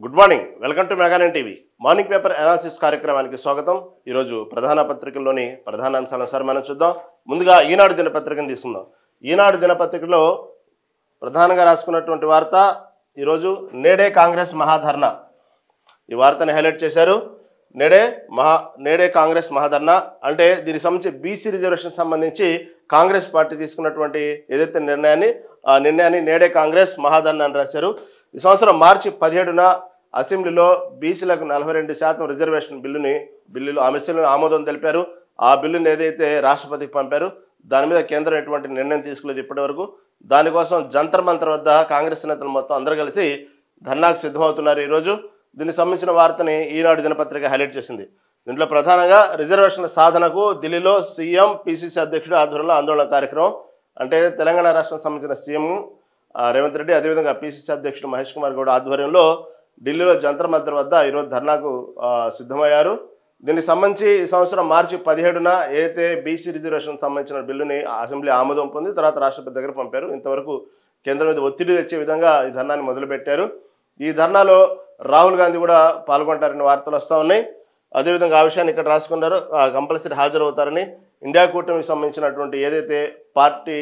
Good morning, welcome to Mega Nine TV morning paper analysis కార్యక్రమానికి స్వాగతం. ఈరోజు ప్రధాన పత్రికల్లోని ప్రధాన అంశాలను ఒకసారి మనం చూద్దాం. ముందుగా ఈనాడు దినపత్రికను తీసుకుందాం. ఈనాడు దినపత్రికలో ప్రధానంగా రాసుకున్నటువంటి వార్త ఈరోజు నేడే కాంగ్రెస్ మహాధర్నా. ఈ వార్తని హైలైట్ చేశారు. నేడే కాంగ్రెస్ మహాధర్నా అంటే దీనికి సంబంధించి బీసీ రిజర్వేషన్ సంబంధించి కాంగ్రెస్ పార్టీ తీసుకున్నటువంటి ఏదైతే నిర్ణయాన్ని నేడే కాంగ్రెస్ మహాధర్నా అని రాశారు. ఈ సంవత్సరం మార్చి 17న అసెంబ్లీలో బీసీలకు 42% రిజర్వేషన్ బిల్లులు ఆమోదం తెలిపారు. ఆ బిల్లును ఏదైతే రాష్ట్రపతికి పంపారు దాని మీద కేంద్రం ఎటువంటి నిర్ణయం తీసుకోలేదు ఇప్పటి వరకు. దానికోసం జంతర్ మంతర్ వద్ద కాంగ్రెస్ నేతలు మొత్తం అందరూ కలిసి ధర్నాకు సిద్ధమవుతున్నారు. ఈరోజు దీనికి సంబంధించిన వార్తని ఈనాడు దినపత్రిక హైలైట్ చేసింది. దీంట్లో ప్రధానంగా రిజర్వేషన్ల సాధనకు ఢిల్లీలో సీఎం పిసిసి అధ్యక్షుడు ఆధ్వర్యంలో ఆందోళన కార్యక్రమం. అంటే తెలంగాణ రాష్ట్రానికి సంబంధించిన సీఎం రేవంత్ రెడ్డి, అదేవిధంగా పిసిసి అధ్యక్షుడు మహేష్ కుమార్ గౌడ్ ఆధ్వర్యంలో ఢిల్లీలో జంతర్ మంతర్ వద్ద ఈరోజు ధర్నాకు సిద్ధమయ్యారు. దీనికి సంబంధించి ఈ సంవత్సరం మార్చి 17న ఏదైతే బీసీ రిజర్వేషన్ సంబంధించిన బిల్లుని అసెంబ్లీ ఆమోదం పొంది తర్వాత రాష్ట్రపతి దగ్గర పంపారు. ఇంతవరకు కేంద్రం మీద ఒత్తిడి తెచ్చే విధంగా ఈ ధర్నాన్ని మొదలుపెట్టారు. ఈ ధర్నాలో రాహుల్ గాంధీ కూడా పాల్గొంటారని వార్తలు వస్తూ ఉన్నాయి. అదేవిధంగా ఆ విషయాన్ని ఇక్కడ రాసుకున్నారు. కంపల్సరీ హాజరవుతారని ఇండియా కూటమికి సంబంధించినటువంటి ఏదైతే పార్టీ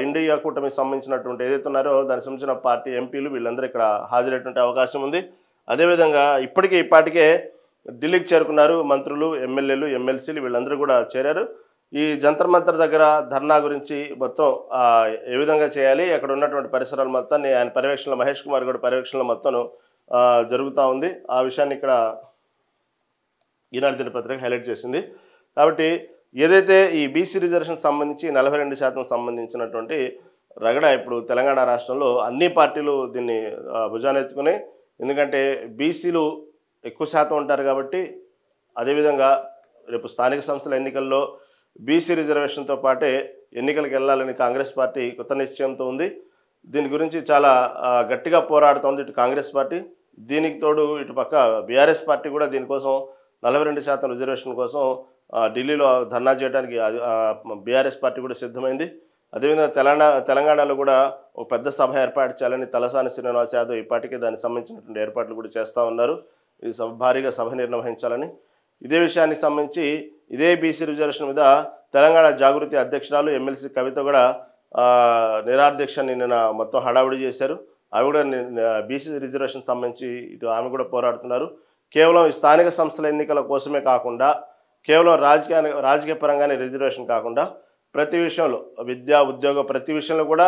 ఇండియా కూటమికి సంబంధించినటువంటి ఏదైతే ఉన్నారో దానికి సంబంధించిన పార్టీ ఎంపీలు వీళ్ళందరూ ఇక్కడ హాజరయ్యేటువంటి అవకాశం ఉంది. అదేవిధంగా ఇప్పటికే ఢిల్లీకి చేరుకున్నారు. మంత్రులు, ఎమ్మెల్యేలు, ఎమ్మెల్సీలు వీళ్ళందరూ కూడా చేరారు. ఈ జంతర్ మంతర్ దగ్గర ధర్నా గురించి మొత్తం ఏ విధంగా చేయాలి, అక్కడ ఉన్నటువంటి పరిసరాలు మొత్తాన్ని ఆయన పర్యవేక్షణలో మహేష్ కుమార్ గౌడ్ పర్యవేక్షణలో మొత్తం జరుగుతూ ఉంది. ఆ విషయాన్ని ఇక్కడ ఈనాడు దినపత్రిక హైలైట్ చేసింది. కాబట్టి ఏదైతే ఈ బీసీ రిజర్వేషన్ సంబంధించి 42% సంబంధించినటువంటి రగడ ఇప్పుడు తెలంగాణ రాష్ట్రంలో అన్ని పార్టీలు దీన్ని భుజానెత్తుకుని, ఎందుకంటే బీసీలు ఎక్కువ శాతం ఉంటారు కాబట్టి, అదేవిధంగా రేపు స్థానిక సంస్థల ఎన్నికల్లో బీసీ రిజర్వేషన్తో పాటే ఎన్నికలకు వెళ్ళాలని కాంగ్రెస్ పార్టీ కృత నిశ్చయంతో ఉంది. దీని గురించి చాలా గట్టిగా పోరాడుతోంది ఇటు కాంగ్రెస్ పార్టీ. దీనికి తోడు ఇటు పక్క బీఆర్ఎస్ పార్టీ కూడా దీనికోసం 42% రిజర్వేషన్ కోసం ఢిల్లీలో ధర్నా చేయడానికి బీఆర్ఎస్ పార్టీ కూడా సిద్ధమైంది. అదేవిధంగా తెలంగాణలో కూడా ఒక పెద్ద సభ ఏర్పాటు చేయాలని తలసాని శ్రీనివాస్ యాదవ్ ఇప్పటికే దానికి సంబంధించినటువంటి ఏర్పాట్లు కూడా చేస్తూ ఉన్నారు. ఇది భారీగా సభ నిర్వహించాలని. ఇదే విషయానికి సంబంధించి ఇదే బీసీ రిజర్వేషన్ మీద తెలంగాణ జాగృతి అధ్యక్షురాలు ఎమ్మెల్సీ కవిత కూడా నిరాధ్యక్షాన్ని నిన్న మొత్తం హడావుడి చేశారు. ఆమె కూడా బీసీ రిజర్వేషన్ సంబంధించి ఇటు ఆమె కూడా పోరాడుతున్నారు. కేవలం ఈ స్థానిక సంస్థల ఎన్నికల కోసమే కాకుండా, కేవలం రాజకీయ పరంగానే రిజర్వేషన్ కాకుండా ప్రతి విషయంలో విద్య, ఉద్యోగ ప్రతి విషయంలో కూడా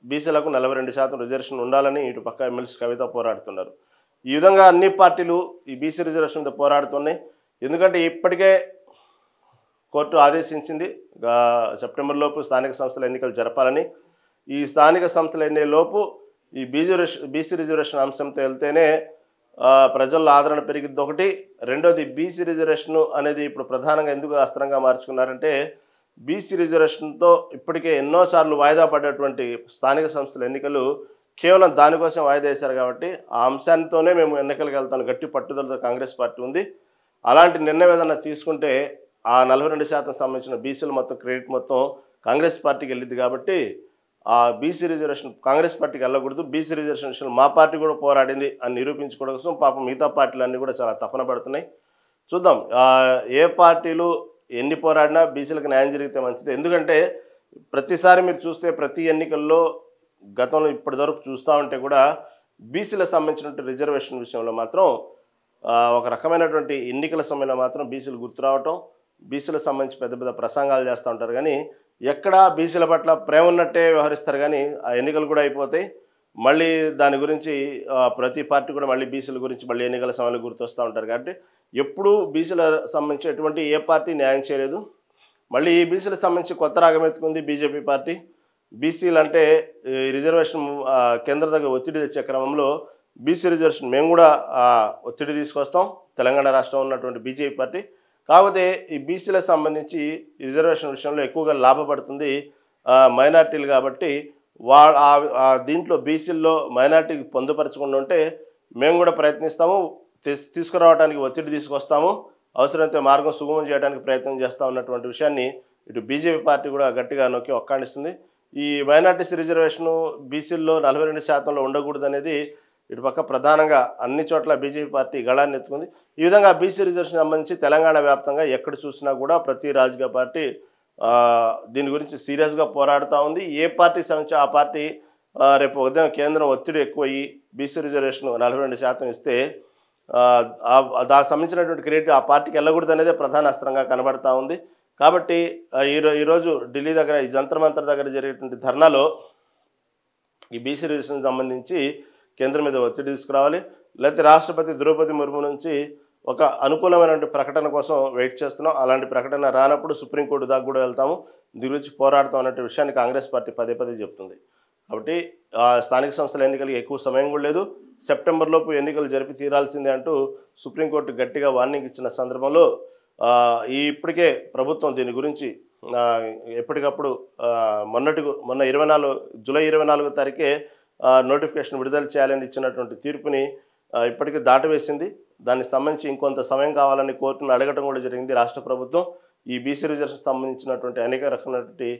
బీసీలకు 42% రిజర్వేషన్ ఉండాలని ఇటు పక్క ఎమ్మెల్సీ కవిత పోరాడుతున్నారు. ఈ విధంగా అన్ని పార్టీలు ఈ బీసీ రిజర్వేషన్ మీద పోరాడుతున్నాయి. ఎందుకంటే ఇప్పటికే కోర్టు ఆదేశించింది సెప్టెంబర్లోపు స్థానిక సంస్థల ఎన్నికలు జరపాలని. ఈ స్థానిక సంస్థల ఎన్నికలలోపు ఈ బీసీ రిజర్వేషన్ అంశంతో వెళ్తేనే ప్రజల్లో ఆదరణ పెరిగిద్ది ఒకటి. రెండోది బీసీ రిజర్వేషన్ అనేది ఇప్పుడు ప్రధానంగా ఎందుకు అస్త్రంగా మార్చుకున్నారంటే, బీసీ రిజర్వేషన్తో ఇప్పటికే ఎన్నోసార్లు వాయిదా పడ్డటువంటి స్థానిక సంస్థల ఎన్నికలు కేవలం దానికోసం వాయిదా వేశారు. కాబట్టి ఆ అంశానితోనే మేము ఎన్నికలకు వెళ్తాను గట్టి పట్టుదలతో కాంగ్రెస్ పార్టీ ఉంది. అలాంటి నిర్ణయం ఏదన్నా తీసుకుంటే ఆ 42% సంబంధించిన బీసీలు మొత్తం క్రెడిట్ మొత్తం కాంగ్రెస్ పార్టీకి వెళ్ళింది. కాబట్టి ఆ బీసీ రిజర్వేషన్ కాంగ్రెస్ పార్టీకి వెళ్ళకూడదు, బీసీ రిజర్వేషన్ విషయంలో మా పార్టీ కూడా పోరాడింది అని నిరూపించుకోవడం కోసం పాపం మిగతా పార్టీలు అన్నీ కూడా చాలా తపన పడుతున్నాయి. చూద్దాం ఏ పార్టీలు ఎన్ని పోరాడినా బీసీలకు న్యాయం జరిగితే మంచిది. ఎందుకంటే ప్రతిసారి మీరు చూస్తే ప్రతి ఎన్నికల్లో గతంలో ఇప్పటివరకు చూస్తూ ఉంటే కూడా బీసీలకు సంబంధించినటువంటి రిజర్వేషన్ విషయంలో మాత్రం ఒక రకమైనటువంటి ఎన్నికల సమయంలో మాత్రం బీసీలు గుర్తు రావటం, బీసీలకు సంబంధించి పెద్ద పెద్ద ప్రసంగాలు చేస్తూ ఉంటారు. కానీ ఎక్కడా బీసీల పట్ల ప్రేమ ఉన్నట్టే వ్యవహరిస్తారు. కానీ ఆ ఎన్నికలు కూడా అయిపోతాయి. మళ్ళీ దాని గురించి ప్రతి పార్టీ కూడా మళ్ళీ బీసీల గురించి మళ్ళీ ఎన్నికల సమయంలో గుర్తొస్తూ ఉంటారు. కాబట్టి ఎప్పుడూ బీసీల సంబంధించి ఎటువంటి ఏ పార్టీ న్యాయం చేయలేదు. మళ్ళీ ఈ బీసీలకు సంబంధించి కొత్త రాగం ఎత్తుకుంది బీజేపీ పార్టీ. బీసీలు అంటే రిజర్వేషన్ కేంద్ర దగ్గర ఒత్తిడి తెచ్చే క్రమంలో బీసీ రిజర్వేషన్ మేము కూడా ఒత్తిడి తీసుకొస్తాం తెలంగాణ రాష్ట్రంలో ఉన్నటువంటి బీజేపీ పార్టీ. కాకపోతే ఈ బీసీలకు సంబంధించి రిజర్వేషన్ విషయంలో ఎక్కువగా లాభపడుతుంది మైనార్టీలు. కాబట్టి దీంట్లో బీసీల్లో మైనార్టీకి పొందుపరచకుండా ఉంటే మేము కూడా ప్రయత్నిస్తాము, తీసుకురావడానికి ఒత్తిడి తీసుకొస్తాము, అవసరమైతే మార్గం సుగమం చేయడానికి ప్రయత్నం చేస్తూ ఉన్నటువంటి విషయాన్ని ఇటు బీజేపీ పార్టీ కూడా గట్టిగా నొక్కి ఒక్కాడిస్తుంది. ఈ మైనార్టీస్ రిజర్వేషను బీసీల్లో 42%లో ఉండకూడదు అనేది ఇటుపక్క ప్రధానంగా అన్ని చోట్ల బీజేపీ పార్టీ గళాన్ని ఎత్తుకుంది. ఈ విధంగా బీసీ రిజర్వేషన్ సంబంధించి తెలంగాణ వ్యాప్తంగా ఎక్కడ చూసినా కూడా ప్రతి రాజకీయ పార్టీ దీని గురించి సీరియస్గా పోరాడుతూ ఉంది. ఏ పార్టీ సంబంధించి ఆ పార్టీ రేపు ఉదయం కేంద్రం ఒత్తిడి ఎక్కువయ్యి బీసీ రిజర్వేషన్ 42% ఇస్తే దానికి సంబంధించినటువంటి క్రెడిట్ ఆ పార్టీకి వెళ్ళకూడదు అనేది ప్రధాన అస్త్రంగా కనబడతా ఉంది. కాబట్టి ఈరోజు ఢిల్లీ దగ్గర ఈ జంతర్ మంతర్ దగ్గర జరిగేటువంటి ధర్నాలో ఈ బీసీ రిజర్వేషన్ సంబంధించి కేంద్రం మీద ఒత్తిడి తీసుకురావాలి, లేకపోతే రాష్ట్రపతి ద్రౌపది ముర్ము నుంచి ఒక అనుకూలమైనటువంటి ప్రకటన కోసం వెయిట్ చేస్తున్నాం. అలాంటి ప్రకటన రానప్పుడు సుప్రీంకోర్టు దాకా కూడా వెళ్తాము, దీని గురించి పోరాడతాం అనే విషయాన్ని కాంగ్రెస్ పార్టీ పదే పదే చెప్తుంది. కాబట్టి స్థానిక సంస్థల ఎన్నికలకి ఎక్కువ సమయం కూడా లేదు, సెప్టెంబర్లోపు ఎన్నికలు జరిపి తీరాల్సిందే అంటూ సుప్రీంకోర్టు గట్టిగా వార్నింగ్ ఇచ్చిన సందర్భంలో ఇప్పటికే ప్రభుత్వం దీని గురించి ఎప్పటికప్పుడు మొన్న జూలై 24 తారీఖే నోటిఫికేషన్ విడుదల చేయాలని ఇచ్చినటువంటి తీర్పుని ఇప్పటికీ దాటవేసింది. దానికి సంబంధించి ఇంకొంత సమయం కావాలని కోర్టును అడగటం కూడా జరిగింది రాష్ట్ర ప్రభుత్వం. ఈ బీసీ రిజర్వేషన్ సంబంధించినటువంటి అనేక రకమైనటువంటి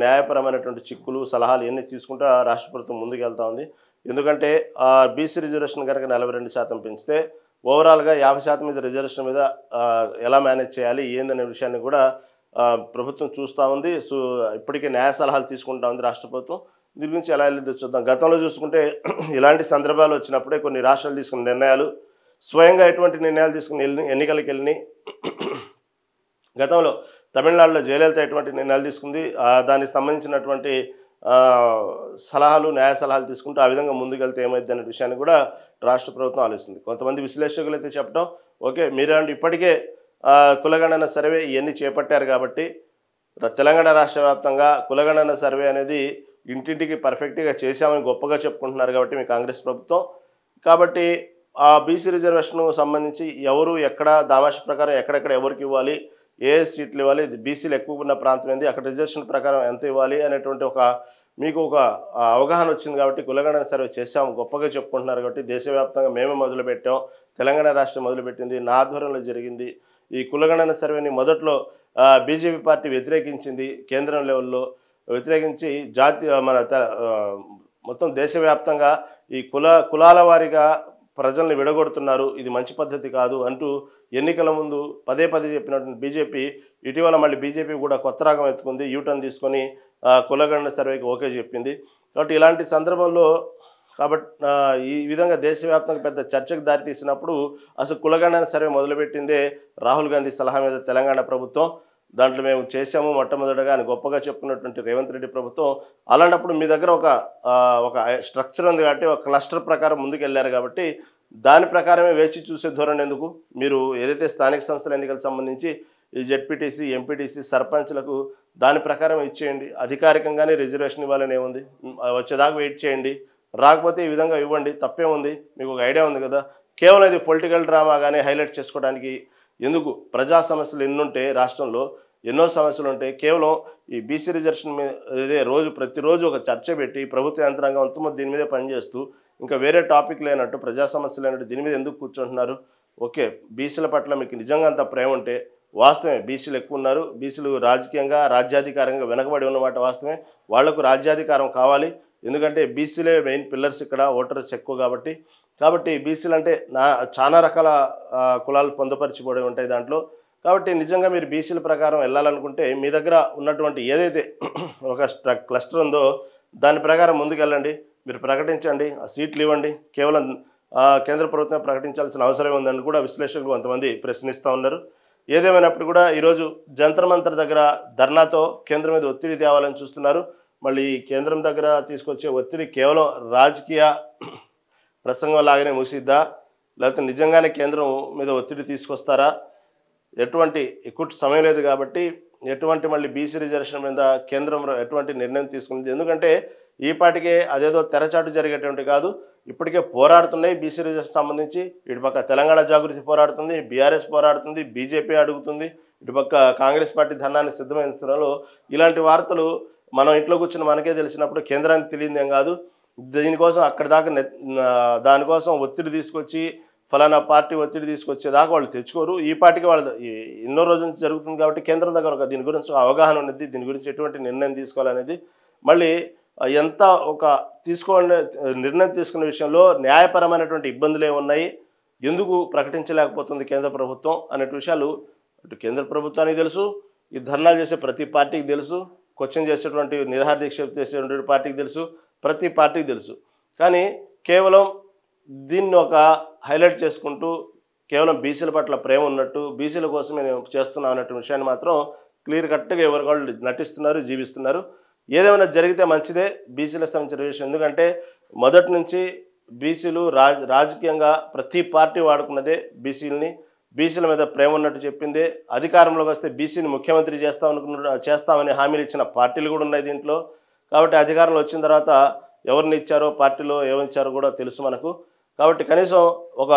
న్యాయపరమైనటువంటి చిక్కులు సలహాలు ఇవన్నీ తీసుకుంటూ రాష్ట్ర ప్రభుత్వం ముందుకు వెళ్తూ ఉంది. ఎందుకంటే బీసీ రిజర్వేషన్ కనుక 42% పెంచితే ఓవరాల్గా 50% మీద రిజర్వేషన్ మీద ఎలా మేనేజ్ చేయాలి ఏందనే విషయాన్ని కూడా ప్రభుత్వం చూస్తూ ఉంది. ఇప్పటికే న్యాయ సలహాలు తీసుకుంటా ఉంది రాష్ట్ర ప్రభుత్వం. దీని గురించి ఎలా వెళ్ళిందో చూద్దాం. గతంలో చూసుకుంటే ఇలాంటి సందర్భాలు వచ్చినప్పుడే కొన్ని రాష్ట్రాలు తీసుకున్న నిర్ణయాలు స్వయంగా ఎటువంటి నిర్ణయాలు తీసుకుని ఎన్నికలకు వెళ్ళినాయి. గతంలో తమిళనాడులో జయలలిత ఎటువంటి నిర్ణయాలు తీసుకుంది, దానికి సంబంధించినటువంటి సలహాలు న్యాయ సలహాలు తీసుకుంటూ ఆ విధంగా ముందుకెళ్తే ఏమైంది అనే విషయాన్ని కూడా రాష్ట్ర ప్రభుత్వం ఆలోచిస్తుంది. కొంతమంది విశ్లేషకులు అయితే చెప్పడం ఓకే మీరేంటి ఇప్పటికే కులగణన సర్వే ఇవన్నీ చేపట్టారు కాబట్టి తెలంగాణ రాష్ట్ర వ్యాప్తంగా కులగణన సర్వే అనేది ఇంటింటికి పర్ఫెక్ట్గా చేశామని గొప్పగా చెప్పుకుంటున్నారు కాబట్టి మీ కాంగ్రెస్ ప్రభుత్వం. కాబట్టి ఆ బీసీ రిజర్వేషన్ సంబంధించి ఎవరు ఎక్కడ దామాష ప్రకారం ఎక్కడెక్కడ ఎవరికి ఇవ్వాలి, ఏ సీట్లు ఇవ్వాలి, బీసీలు ఎక్కువ ఉన్న ప్రాంతం ఏంది, అక్కడ రిజర్వేషన్ ప్రకారం ఎంత ఇవ్వాలి అనేటువంటి మీకు ఒక అవగాహన వచ్చింది కాబట్టి కులగణన సర్వే చేశాము గొప్పగా చెప్పుకుంటున్నారు కాబట్టి దేశవ్యాప్తంగా మేమే మొదలుపెట్టాం, తెలంగాణ రాష్ట్రం మొదలుపెట్టింది, నా ఆధ్వర్యంలో జరిగింది. ఈ కులగణన సర్వేని మొదట్లో బీజేపీ పార్టీ వ్యతిరేకించింది, కేంద్రం లెవెల్లో వ్యతిరేకించి మొత్తం దేశవ్యాప్తంగా ఈ కులాల వారీగా ప్రజల్ని విడగొడుతున్నారు, ఇది మంచి పద్ధతి కాదు అంటూ ఎన్నికల ముందు పదే పదే చెప్పినటువంటి బీజేపీ ఇటీవల మళ్ళీ బీజేపీ కూడా కొత్త రాగం ఎత్తుకుంది, యూటర్న్ తీసుకొని కులగణన సర్వేకి ఓకే చెప్పింది. కాబట్టి ఇలాంటి సందర్భంలో ఈ విధంగా దేశవ్యాప్తంగా పెద్ద చర్చకు దారితీసినప్పుడు అసలు కులగణన సర్వే మొదలుపెట్టిందే రాహుల్ గాంధీ సలహా మీద తెలంగాణ ప్రభుత్వం. దాంట్లో మేము చేసాము మొట్టమొదటిగా అని గొప్పగా చెప్పుకున్నటువంటి రేవంత్ రెడ్డి ప్రభుత్వం. అలాంటప్పుడు మీ దగ్గర ఒక స్ట్రక్చర్ ఉంది కాబట్టి ఒక క్లస్టర్ ప్రకారం ముందుకు వెళ్ళారు కాబట్టి దాని ప్రకారమే వేచి చూసే ధోరణి ఎందుకు? మీరు ఏదైతే స్థానిక సంస్థల ఎన్నికలకు సంబంధించి ఈ జెడ్పీటీసీ ఎంపీటీసీ సర్పంచ్లకు దాని ప్రకారం ఇచ్చేయండి, అధికారికంగానే రిజర్వేషన్ ఇవ్వాలని ఏముంది, వచ్చేదాకా వెయిట్ చేయండి, రాకపోతే ఈ విధంగా ఇవ్వండి, తప్పే ఉంది, మీకు ఒక ఐడియా ఉంది కదా. కేవలం ఇది పొలిటికల్ డ్రామాగానే హైలైట్ చేసుకోవడానికి ఎందుకు? ప్రజా సమస్యలు ఎన్నుంటే రాష్ట్రంలో ఎన్నో సమస్యలు ఉంటాయి. కేవలం ఈ బీసీ రిజర్వేషన్ మీద ఇదే ప్రతిరోజు ఒక చర్చ పెట్టి ప్రభుత్వ యంత్రాంగం అంతా దీని మీదే పనిచేస్తూ ఇంకా వేరే టాపిక్ లేనట్టు ప్రజా సమస్యలు లేనట్టు దీని మీద ఎందుకు కూర్చుంటున్నారు? ఓకే బీసీల పట్ల మీకు నిజంగా అంత ప్రేమ ఉంటే వాస్తవమే బీసీలు ఎక్కువ ఉన్నారు, బీసీలు రాజకీయంగా రాజ్యాధికారంగా వెనకబడి ఉన్నమాట వాస్తవమే, వాళ్లకు రాజ్యాధికారం కావాలి. ఎందుకంటే బీసీలే మెయిన్ పిల్లర్స్ ఇక్కడ, ఓటర్స్ ఎక్కువ కాబట్టి బీసీలు అంటే చాలా రకాల కులాలు పొందుపరిచిపోయి ఉంటాయి దాంట్లో. కాబట్టి నిజంగా మీరు బీసీల ప్రకారం వెళ్ళాలనుకుంటే మీ దగ్గర ఉన్నటువంటి ఏదైతే ఒక క్లస్టర్ ఉందో దాని ప్రకారం ముందుకెళ్ళండి, మీరు ప్రకటించండి, ఆ సీట్లు ఇవ్వండి. కేవలం కేంద్ర ప్రభుత్వం ప్రకటించాల్సిన అవసరం ఉందని కూడా విశ్లేషకులు కొంతమంది ప్రశ్నిస్తూ ఉన్నారు. ఏదేమైనప్పుడు కూడా ఈరోజు జంతర్ మంతర్ దగ్గర ధర్నాతో కేంద్రం మీద ఒత్తిడి తేవాలని చూస్తున్నారు. మళ్ళీ కేంద్రం దగ్గర తీసుకొచ్చే ఒత్తిడి కేవలం రాజకీయ ప్రసంగం లాగానే ముగిసిద్దా, లేకపోతే నిజంగానే కేంద్రం మీద ఒత్తిడి తీసుకొస్తారా? ఎటువంటి ఎక్కువ సమయం లేదు కాబట్టి ఎటువంటి మళ్ళీ బీసీ రిజర్వేషన్ మీద కేంద్రం ఎటువంటి నిర్ణయం తీసుకుంది? ఎందుకంటే ఈ పాటికే అదేదో తెరచాటు జరిగేటువంటి కాదు, ఇప్పటికే పోరాడుతున్నాయి బీసీ రిజర్వేషన్ సంబంధించి. ఇటుపక్క తెలంగాణ జాగృతి పోరాడుతుంది, బీఆర్ఎస్ పోరాడుతుంది, బీజేపీ అడుగుతుంది, ఇటుపక్క కాంగ్రెస్ పార్టీ ధర్నాన్ని సిద్ధమైన స్థితిలో ఇలాంటి వార్తలు మనం ఇంట్లో కూర్చుని మనకే తెలిసినప్పుడు కేంద్రానికి తెలియదేం కాదు. దీనికోసం అక్కడి దాకా దానికోసం ఒత్తిడి తీసుకొచ్చి ఫలానా పార్టీ ఒత్తిడి తీసుకొచ్చేదాకా వాళ్ళు తెచ్చుకోరు. ఈ పార్టీకి వాళ్ళు ఎన్నో రోజుల నుంచి జరుగుతుంది కాబట్టి కేంద్రం దగ్గర దీని గురించి అవగాహన ఉన్నది, దీని గురించి ఎటువంటి నిర్ణయం తీసుకోవాలనేది. మళ్ళీ ఎంత ఒక తీసుకోండి నిర్ణయం తీసుకునే విషయంలో న్యాయపరమైనటువంటి ఇబ్బందులు ఏమున్నాయి, ఎందుకు ప్రకటించలేకపోతుంది కేంద్ర ప్రభుత్వం అనే విషయాలు అటు కేంద్ర ప్రభుత్వానికి తెలుసు, ఈ ధర్నాలు చేసే ప్రతి పార్టీకి తెలుసు, క్వశ్చన్ చేసేటువంటి నిరాహార దీక్ష చేసేటువంటి పార్టీకి తెలుసు, ప్రతి పార్టీకి తెలుసు. కానీ కేవలం దీన్ని ఒక హైలైట్ చేసుకుంటూ కేవలం బీసీల పట్ల ప్రేమ ఉన్నట్టు, బీసీల కోసమే నేను చేస్తున్నాను అనే విషయాన్ని మాత్రం క్లియర్ కట్గా ఎవరి వాళ్ళు నటిస్తున్నారు, జీవిస్తున్నారు. ఏదేమైనా జరిగితే మంచిదే బీసీలకు సంబంధించిన విషయం. ఎందుకంటే మొదటి నుంచి బీసీలు రాజకీయంగా ప్రతి పార్టీ వాడుకున్నదే బీసీలని, బీసీల మీద ప్రేమ ఉన్నట్టు చెప్పిందే. అధికారంలోకి వస్తే బీసీని ముఖ్యమంత్రి చేస్తామని హామీలు ఇచ్చిన పార్టీలు కూడా ఉన్నాయి దీంట్లో. కాబట్టి అధికారంలో వచ్చిన తర్వాత ఎవరిని ఇచ్చారో, పార్టీలో ఎవరిని ఇచ్చారో కూడా తెలుసు మనకు. కాబట్టి కనీసం ఒక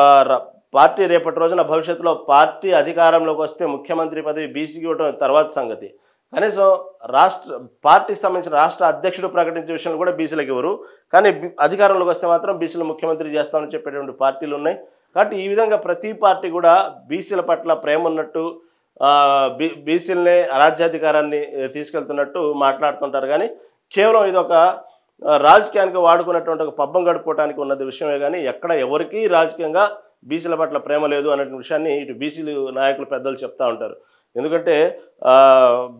పార్టీ రేపటి రోజున భవిష్యత్తులో పార్టీ అధికారంలోకి వస్తే ముఖ్యమంత్రి పదవి బీసీకి ఇవ్వడం తర్వాత సంగతి. కనీసం పార్టీకి సంబంధించిన రాష్ట్ర అధ్యక్షుడు ప్రకటించే విషయంలో కూడా బీసీలకు ఇవ్వరు. కానీ అధికారంలోకి వస్తే మాత్రం బీసీలు ముఖ్యమంత్రి చేస్తామని చెప్పేటువంటి పార్టీలు ఉన్నాయి. కాబట్టి ఈ విధంగా ప్రతి పార్టీ కూడా బీసీల పట్ల ప్రేమ ఉన్నట్టు, బీసీలనే రాజ్యాధికారాన్ని తీసుకెళ్తున్నట్టు మాట్లాడుతుంటారు. కానీ కేవలం ఇది ఒక రాజకీయానికి వాడుకున్నటువంటి ఒక పబ్బం గడుపుకోవడానికి ఉన్నది విషయమే. కానీ ఎక్కడ ఎవరికీ రాజకీయంగా బీసీల పట్ల ప్రేమ లేదు అనే విషయాన్ని ఇటు బీసీలు నాయకులు పెద్దలు చెప్తూ ఉంటారు. ఎందుకంటే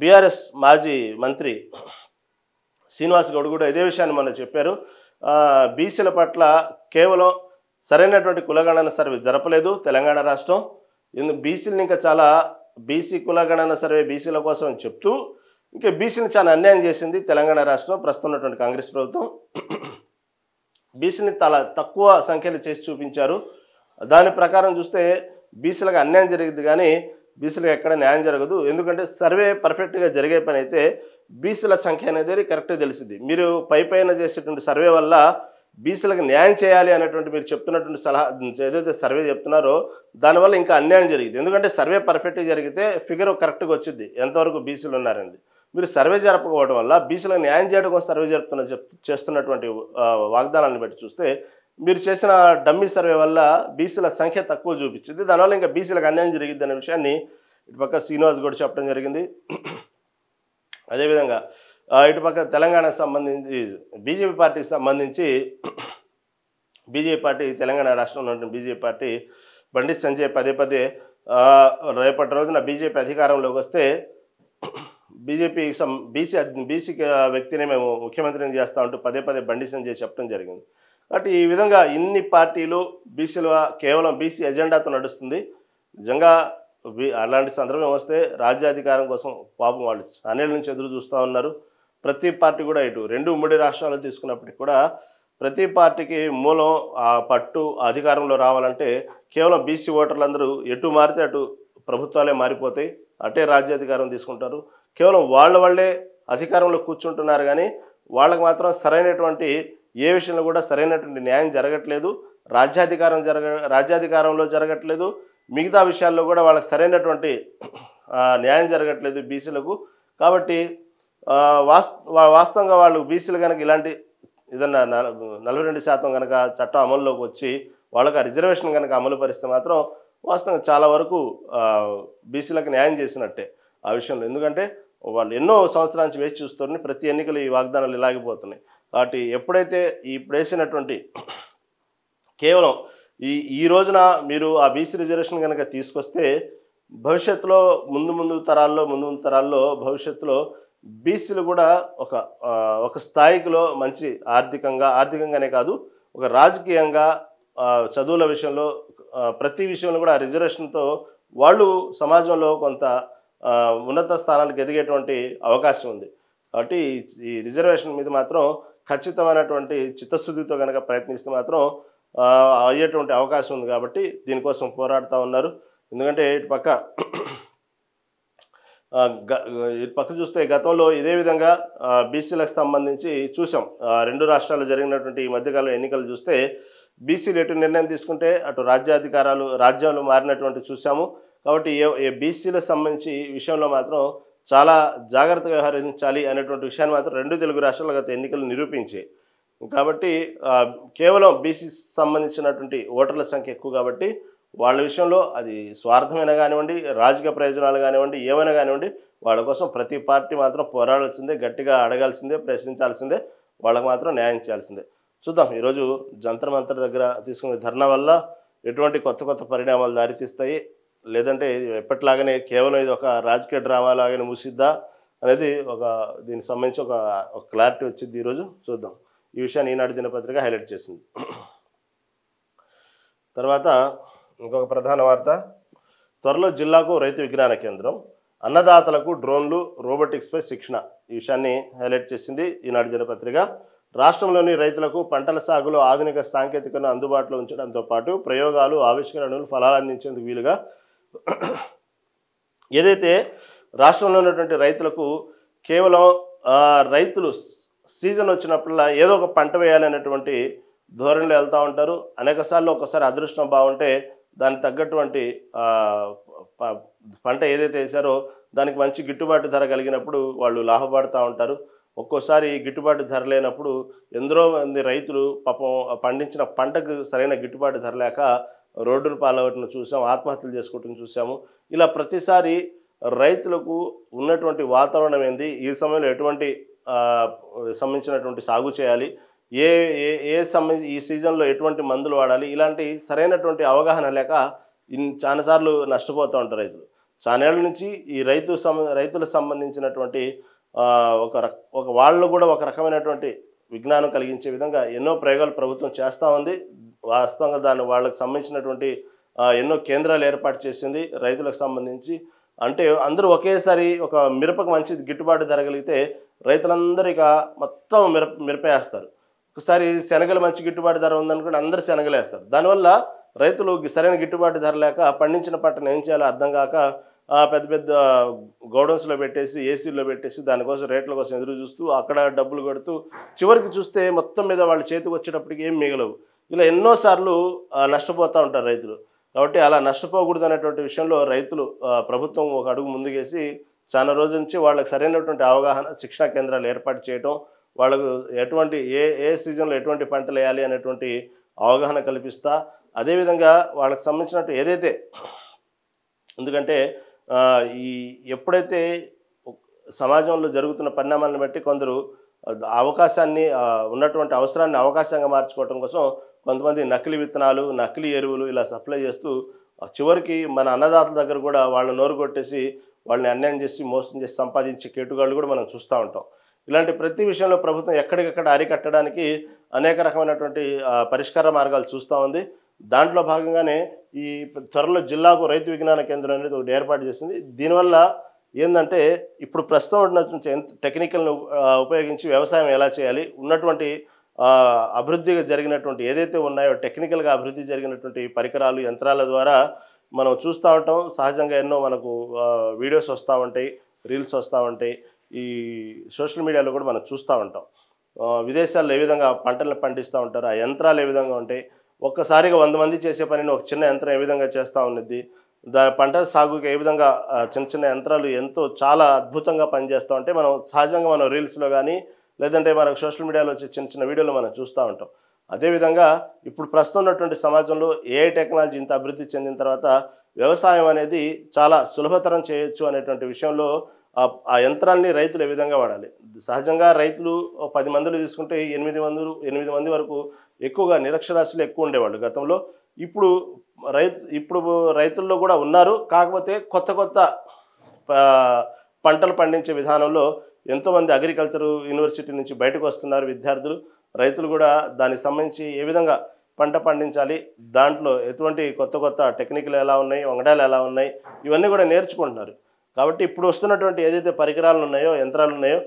బీఆర్ఎస్ మాజీ మంత్రి శ్రీనివాస్ గౌడ్ కూడా ఇదే విషయాన్ని మనం చెప్పారు. బీసీల పట్ల కేవలం సరైనటువంటి కులగణన సర్వే జరపలేదు తెలంగాణ రాష్ట్రం. బీసీలని ఇంకా చాలా బీసీ కులగణన సర్వే బీసీల కోసం అని చెప్తూ ఇంకా బీసీని చాలా అన్యాయం చేసింది తెలంగాణ రాష్ట్రం ప్రస్తుతం ఉన్నటువంటి కాంగ్రెస్ ప్రభుత్వం. బీసీని చాలా తక్కువ సంఖ్యలో చేసి చూపించారు. దాని ప్రకారం చూస్తే బీసీలకు అన్యాయం జరిగింది కానీ బీసీలకు ఎక్కడ న్యాయం జరగదు. ఎందుకంటే సర్వే పర్ఫెక్ట్గా జరిగే పని అయితే బీసీల సంఖ్య అనేది కరెక్ట్గా తెలిసింది. మీరు పైన చేసేటువంటి సర్వే వల్ల బీసీలకు న్యాయం చేయాలి అనేటువంటి మీరు చెప్తున్నటువంటి సలహా ఏదైతే సర్వే చెప్తున్నారో దానివల్ల ఇంకా అన్యాయం జరిగింది. ఎందుకంటే సర్వే పర్ఫెక్ట్గా జరిగితే ఫిగర్ కరెక్ట్గా వచ్చింది ఎంతవరకు బీసీలు ఉన్నారండి. మీరు సర్వే జరపకపోవడం వల్ల బీసీలకు న్యాయం చేయడం కోసం సర్వే చేస్తున్నటువంటి వాగ్దానాన్ని బట్టి చూస్తే మీరు చేసిన డమ్మీ సర్వే వల్ల బీసీల సంఖ్య తక్కువ చూపించింది. దానివల్ల ఇంకా బీసీలకు అన్యాయం జరిగింది అనే విషయాన్ని ఇటుపక్క శ్రీనివాస్ కూడా చెప్పడం జరిగింది. అదేవిధంగా ఇటుపక్క తెలంగాణకు సంబంధించి బీజేపీ పార్టీకి సంబంధించి తెలంగాణ రాష్ట్రంలో ఉన్న బీజేపీ పార్టీ బండి సంజయ్ పదే రేపటి రోజున బీజేపీ అధికారంలోకి వస్తే బీసీ వ్యక్తిని మేము ముఖ్యమంత్రిని చేస్తా ఉంటూ పదే బండి సంజయ్ చెప్పడం జరిగింది. కాబట్టి ఈ విధంగా ఇన్ని పార్టీలు బీసీలు కేవలం బీసీ ఎజెండాతో నడుస్తుంది. నిజంగా అలాంటి సందర్భం వస్తే రాజ్యాధికారం కోసం పాపం వాళ్ళు అనేళ్ళ నుంచి ఎదురు చూస్తూ ఉన్నారు. ప్రతి పార్టీ కూడా ఇటు 2 ఉమ్మడి రాష్ట్రాలు తీసుకున్నప్పటికీ కూడా ప్రతి పార్టీకి మూలం ఆ పట్టు అధికారంలో రావాలంటే కేవలం బీసీ ఓటర్లందరూ ఎటు మారితే అటు ప్రభుత్వాలే మారిపోతాయి, అటే రాజ్యాధికారం తీసుకుంటారు. కేవలం వాళ్ళే అధికారంలో కూర్చుంటున్నారు కానీ వాళ్ళకి మాత్రం సరైనటువంటి ఏ విషయంలో కూడా సరైనటువంటి న్యాయం జరగట్లేదు. రాజ్యాధికారంలో జరగట్లేదు. మిగతా విషయాల్లో కూడా వాళ్ళకి సరైనటువంటి న్యాయం జరగట్లేదు బీసీలకు. కాబట్టి వాస్తవంగా వాళ్ళు బీసీలు కనుక ఇలాంటి ఏదన్నా 42% కనుక చట్టం అమల్లోకి వచ్చి వాళ్ళకి ఆ రిజర్వేషన్ కనుక అమలు పరిస్తే మాత్రం వాస్తవంగా చాలా వరకు బీసీలకు న్యాయం చేసినట్టే ఆ విషయంలో. ఎందుకంటే వాళ్ళు ఎన్నో సంవత్సరాల నుంచి వేచి చూస్తున్నారు. ప్రతి ఎన్నికలు ఈ వాగ్దానాలు ఇలాగిపోతున్నాయి. కాబట్టి ఎప్పుడైతే ఇప్పుడు వేసినటువంటి కేవలం ఈ రోజున మీరు ఆ బీసీ రిజర్వేషన్ కనుక తీసుకొస్తే భవిష్యత్తులో ముందు తరాల్లో భవిష్యత్తులో బీసీలు కూడా ఒక స్థాయిలో మంచి ఆర్థికంగానే కాదు ఒక రాజకీయంగా చదువుల విషయంలో ప్రతి విషయంలో కూడా ఆ రిజర్వేషన్తో వాళ్ళు సమాజంలో కొంత ఉన్నత స్థానాలకు ఎదిగేటువంటి అవకాశం ఉంది. కాబట్టి ఈ రిజర్వేషన్ మీద మాత్రం ఖచ్చితమైనటువంటి చిత్తశుద్ధితో కనుక ప్రయత్నిస్తే మాత్రం అయ్యేటువంటి అవకాశం ఉంది. కాబట్టి దీనికోసం పోరాడుతూ ఉన్నారు. ఎందుకంటే ఇటు పక్క చూస్తే గతంలో ఇదే విధంగా బీసీలకు సంబంధించి చూసాం. 2 రాష్ట్రాల్లో జరిగినటువంటి ఈ మధ్యకాలం ఎన్నికలు చూస్తే బీసీలు ఎటు నిర్ణయం తీసుకుంటే అటు రాజ్యాలు మారినటువంటి చూసాము. కాబట్టి బీసీలకు సంబంధించి విషయంలో మాత్రం చాలా జాగ్రత్తగా వ్యవహరించాలి అనేటువంటి విషయాన్ని మాత్రం 2 తెలుగు రాష్ట్రాల గత ఎన్నికలు నిరూపించాయి. కాబట్టి కేవలం బీసీ సంబంధించినటువంటి ఓటర్ల సంఖ్య ఎక్కువ కాబట్టి వాళ్ళ విషయంలో అది స్వార్థమైన కానివ్వండి, రాజకీయ ప్రయోజనాలు కానివ్వండి, ఏమైనా కానివ్వండి వాళ్ళ కోసం ప్రతి పార్టీ మాత్రం పోరాడాల్సిందే, గట్టిగా అడగాల్సిందే, ప్రశ్నించాల్సిందే. వాళ్ళకి మాత్రం న్యాయం చేయాల్సిందే. చూద్దాం ఈరోజు జంతర్ మంతర్ దగ్గర తీసుకునే ధర్నా వల్ల ఎటువంటి కొత్త కొత్త పరిణామాలు దారితీస్తాయి, లేదంటే ఎప్పటిలాగానే కేవలం ఇది ఒక రాజకీయ డ్రామా లాగానే ముగిసిద్దా అనేది దీనికి సంబంధించి ఒక క్లారిటీ వచ్చింది ఈరోజు. చూద్దాం. ఈ విషయాన్ని ఈనాడు దినపత్రిక హైలైట్ చేసింది. తర్వాత ఇంకొక ప్రధాన వార్త, త్వరలో జిల్లాకు రైతు విజ్ఞాన కేంద్రం, అన్నదాతలకు డ్రోన్లు రోబోటిక్స్పై శిక్షణ. ఈ విషయాన్ని హైలైట్ చేసింది ఈనాడు దినపత్రిక. రాష్ట్రంలోని రైతులకు పంటల సాగులో ఆధునిక సాంకేతికను అందుబాటులో ఉంచడంతో పాటు ప్రయోగాలు, ఆవిష్కరణలు ఫలాలు అందించేందుకు వీలుగా ఏదైతే రాష్ట్రంలో ఉన్నటువంటి రైతులకు కేవలం రైతులు సీజన్ వచ్చినప్పుడల్లా ఏదో ఒక పంట వేయాలనేటువంటి ధోరణిలో వెళ్తూ ఉంటారు. అనేకసార్లు ఒకసారి అదృష్టం బాగుంటే దానికి తగ్గటువంటి పంట ఏదైతే వేశారో దానికి మంచి గిట్టుబాటు ధర కలిగినప్పుడు వాళ్ళు లాభపడుతూ ఉంటారు. ఒక్కోసారి గిట్టుబాటు ధర లేనప్పుడు ఎందరో మంది రైతులు పాపం పండించిన పంటకు సరైన గిట్టుబాటు ధర లేక రోడ్డును పాలవటం చూసాం, ఆత్మహత్యలు చేసుకోవటం చూసాము. ఇలా ప్రతిసారి రైతులకు ఉన్నటువంటి వాతావరణం ఏంది, ఈ సమయంలో ఎటువంటి సంబంధించినటువంటి సాగు చేయాలి, ఏ ఏ ఏ ఈ సీజన్లో ఎటువంటి మందులు వాడాలి, ఇలాంటి సరైనటువంటి అవగాహన లేక చాలాసార్లు నష్టపోతూ ఉంటారు రైతులు. చానేళ్ల నుంచి ఈ రైతులకు సంబంధించినటువంటి వాళ్ళు కూడా ఒక రకమైనటువంటి విజ్ఞానం కలిగించే విధంగా ఎన్నో ప్రయోగాలు ప్రభుత్వం చేస్తూ ఉంది. వాస్తవంగా వాళ్ళకి సంబంధించినటువంటి ఎన్నో కేంద్రాలు ఏర్పాటు చేసింది రైతులకు సంబంధించి. అంటే అందరూ ఒకేసారి ఒక మిరపకు మంచి గిట్టుబాటు ధర కలిగితే రైతులందరూ ఇక మొత్తం మిరపేస్తారు. ఒకసారి శనగలు మంచి గిట్టుబాటు ధర ఉందనుకుంటే అందరూ శనగలు వేస్తారు. దానివల్ల రైతులు సరైన గిట్టుబాటు ధర లేక పండించిన పంటను ఏం చేయాలో అర్థం కాక పెద్ద పెద్ద గోడౌన్స్లో పెట్టేసి, ఏసీల్లో పెట్టేసి దానికోసం రేట్ల కోసం ఎదురు చూస్తూ అక్కడ డబ్బులు కొడుతూ చివరికి చూస్తే మొత్తం మీద వాళ్ళ చేతికి వచ్చేటప్పటికి ఏం మిగలవు. ఇలా ఎన్నోసార్లు నష్టపోతూ ఉంటారు రైతులు. కాబట్టి అలా నష్టపోకూడదు అనేటువంటి విషయంలో రైతులు ప్రభుత్వం ఒక అడుగు ముందుకేసి చాలా రోజుల నుంచి వాళ్ళకి సరైనటువంటి అవగాహన, శిక్షణా కేంద్రాలు ఏర్పాటు చేయటం, వాళ్ళకు ఎటువంటి ఏ సీజన్లో ఎటువంటి పంటలు వేయాలి అనేటువంటి అవగాహన కల్పిస్తా, అదేవిధంగా వాళ్ళకి సంబంధించినట్టు ఏదైతే ఎందుకంటే ఎప్పుడైతే సమాజంలో జరుగుతున్న పరిణామాలను బట్టి కొందరు అవకాశాన్ని ఉన్నటువంటి అవసరాన్ని అవకాశంగా మార్చుకోవడం కోసం కొంతమంది నకిలీ విత్తనాలు, నకిలీ ఎరువులు ఇలా సప్లై చేస్తూ చివరికి మన అన్నదాతల దగ్గర కూడా వాళ్ళ నోరు కొట్టేసి వాళ్ళని అన్యాయం చేసి మోసం చేసి సంపాదించే కేటుగాళ్ళు కూడా మనం చూస్తూ ఉంటాం. ఇలాంటి ప్రతి విషయంలో ప్రభుత్వం ఎక్కడికక్కడ అరికట్టడానికి అనేక రకమైనటువంటి పరిష్కార మార్గాలు చూస్తూ ఉంది. దాంట్లో భాగంగానే ఈ త్వరలో జిల్లాకు రైతు విజ్ఞాన కేంద్రం అనేది ఒకటి ఏర్పాటు చేసింది. దీనివల్ల ఏంటంటే ఇప్పుడు ప్రస్తుతం ఉన్నటువంటి టెక్నికల్ను ఉపయోగించి వ్యవసాయం ఎలా చేయాలి, ఉన్నటువంటి అభివృద్ధిగా జరిగినటువంటి ఏదైతే ఉన్నాయో టెక్నికల్గా అభివృద్ధి జరిగినటువంటి పరికరాలు, యంత్రాల ద్వారా మనం చూస్తూ ఉంటాం. సహజంగా ఎన్నో మనకు వీడియోస్ వస్తూ ఉంటాయి, రీల్స్ వస్తూ ఉంటాయి, ఈ సోషల్ మీడియాలో కూడా మనం చూస్తూ ఉంటాం. విదేశాల్లో ఏ విధంగా పంటలను పండిస్తూ ఉంటారు, ఆ యంత్రాలు ఏ విధంగా ఉంటాయి, ఒక్కసారిగా 100 మంది చేసే పనిని ఒక చిన్న యంత్రం ఏ విధంగా చేస్తూ ఉన్నది, పంట సాగుకి ఏ విధంగా చిన్న చిన్న యంత్రాలు ఎంతో చాలా అద్భుతంగా పనిచేస్తూ ఉంటే మనం సహజంగా మనం రీల్స్లో కానీ లేదంటే మనకు సోషల్ మీడియాలో వచ్చే చిన్న చిన్న వీడియోలు మనం చూస్తూ ఉంటాం. అదేవిధంగా ఇప్పుడు ప్రస్తుతం ఉన్నటువంటి సమాజంలో ఏఐ టెక్నాలజీ ఇంత అభివృద్ధి చెందిన తర్వాత వ్యవసాయం అనేది చాలా సులభతరం చేయొచ్చు అనేటువంటి విషయంలో ఆ యంత్రాన్ని రైతులు ఏ విధంగా వాడాలి. సహజంగా రైతులు 10 మందిలో తీసుకుంటే 8 మంది వరకు ఎక్కువగా నిరక్షరాస్యులు ఎక్కువ ఉండేవాళ్ళు గతంలో. ఇప్పుడు రైతుల్లో కూడా ఉన్నారు. కాకపోతే కొత్త పంటలు పండించే విధానంలో ఎంతోమంది అగ్రికల్చర్ యూనివర్సిటీ నుంచి బయటకు వస్తున్నారు విద్యార్థులు. రైతులు కూడా దానికి సంబంధించి ఏ విధంగా పంట పండించాలి, దాంట్లో ఎటువంటి కొత్త టెక్నికలు ఎలా ఉన్నాయి, వంగడాలు ఎలా ఉన్నాయి, ఇవన్నీ కూడా నేర్చుకుంటున్నారు. కాబట్టి ఇప్పుడు వస్తున్నటువంటి ఏదైతే పరికరాలు ఉన్నాయో, యంత్రాలు ఉన్నాయో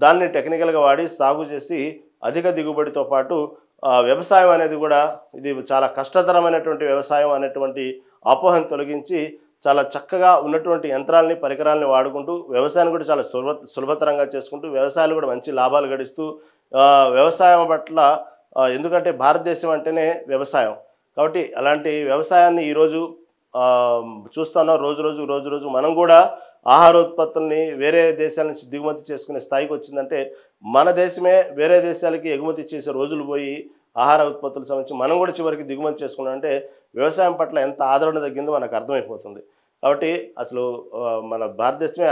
దాన్ని టెక్నికల్గా వాడి సాగు చేసి అధిక దిగుబడితో పాటు వ్యవసాయం అనేది కూడా ఇది చాలా కష్టతరమైనటువంటి వ్యవసాయం అనేటువంటి అపోహను తొలగించి చాలా చక్కగా ఉన్నటువంటి యంత్రాలని, పరికరాలని వాడుకుంటూ వ్యవసాయాన్ని కూడా చాలా సులభతరంగా చేసుకుంటూ వ్యవసాయాలు కూడా మంచి లాభాలు గడిస్తూ వ్యవసాయం పట్ల ఎందుకంటే భారతదేశం అంటేనే వ్యవసాయం. కాబట్టి అలాంటి వ్యవసాయాన్ని ఈరోజు చూస్తున్నాం. రోజు మనం కూడా ఆహారోత్పత్తుల్ని వేరే దేశాల నుంచి దిగుమతి చేసుకునే స్థాయికి వచ్చిందంటే మన దేశమే వేరే దేశాలకి ఎగుమతి చేసే రోజులు పోయి ఆహార ఉత్పత్తులకు సంబంధించి మనం కూడా చివరికి దిగుమతి చేసుకున్నామంటే వ్యవసాయం పట్ల ఎంత ఆదరణ తగ్గిందో మనకు అర్థమైపోతుంది. కాబట్టి అసలు మన భారతదేశమే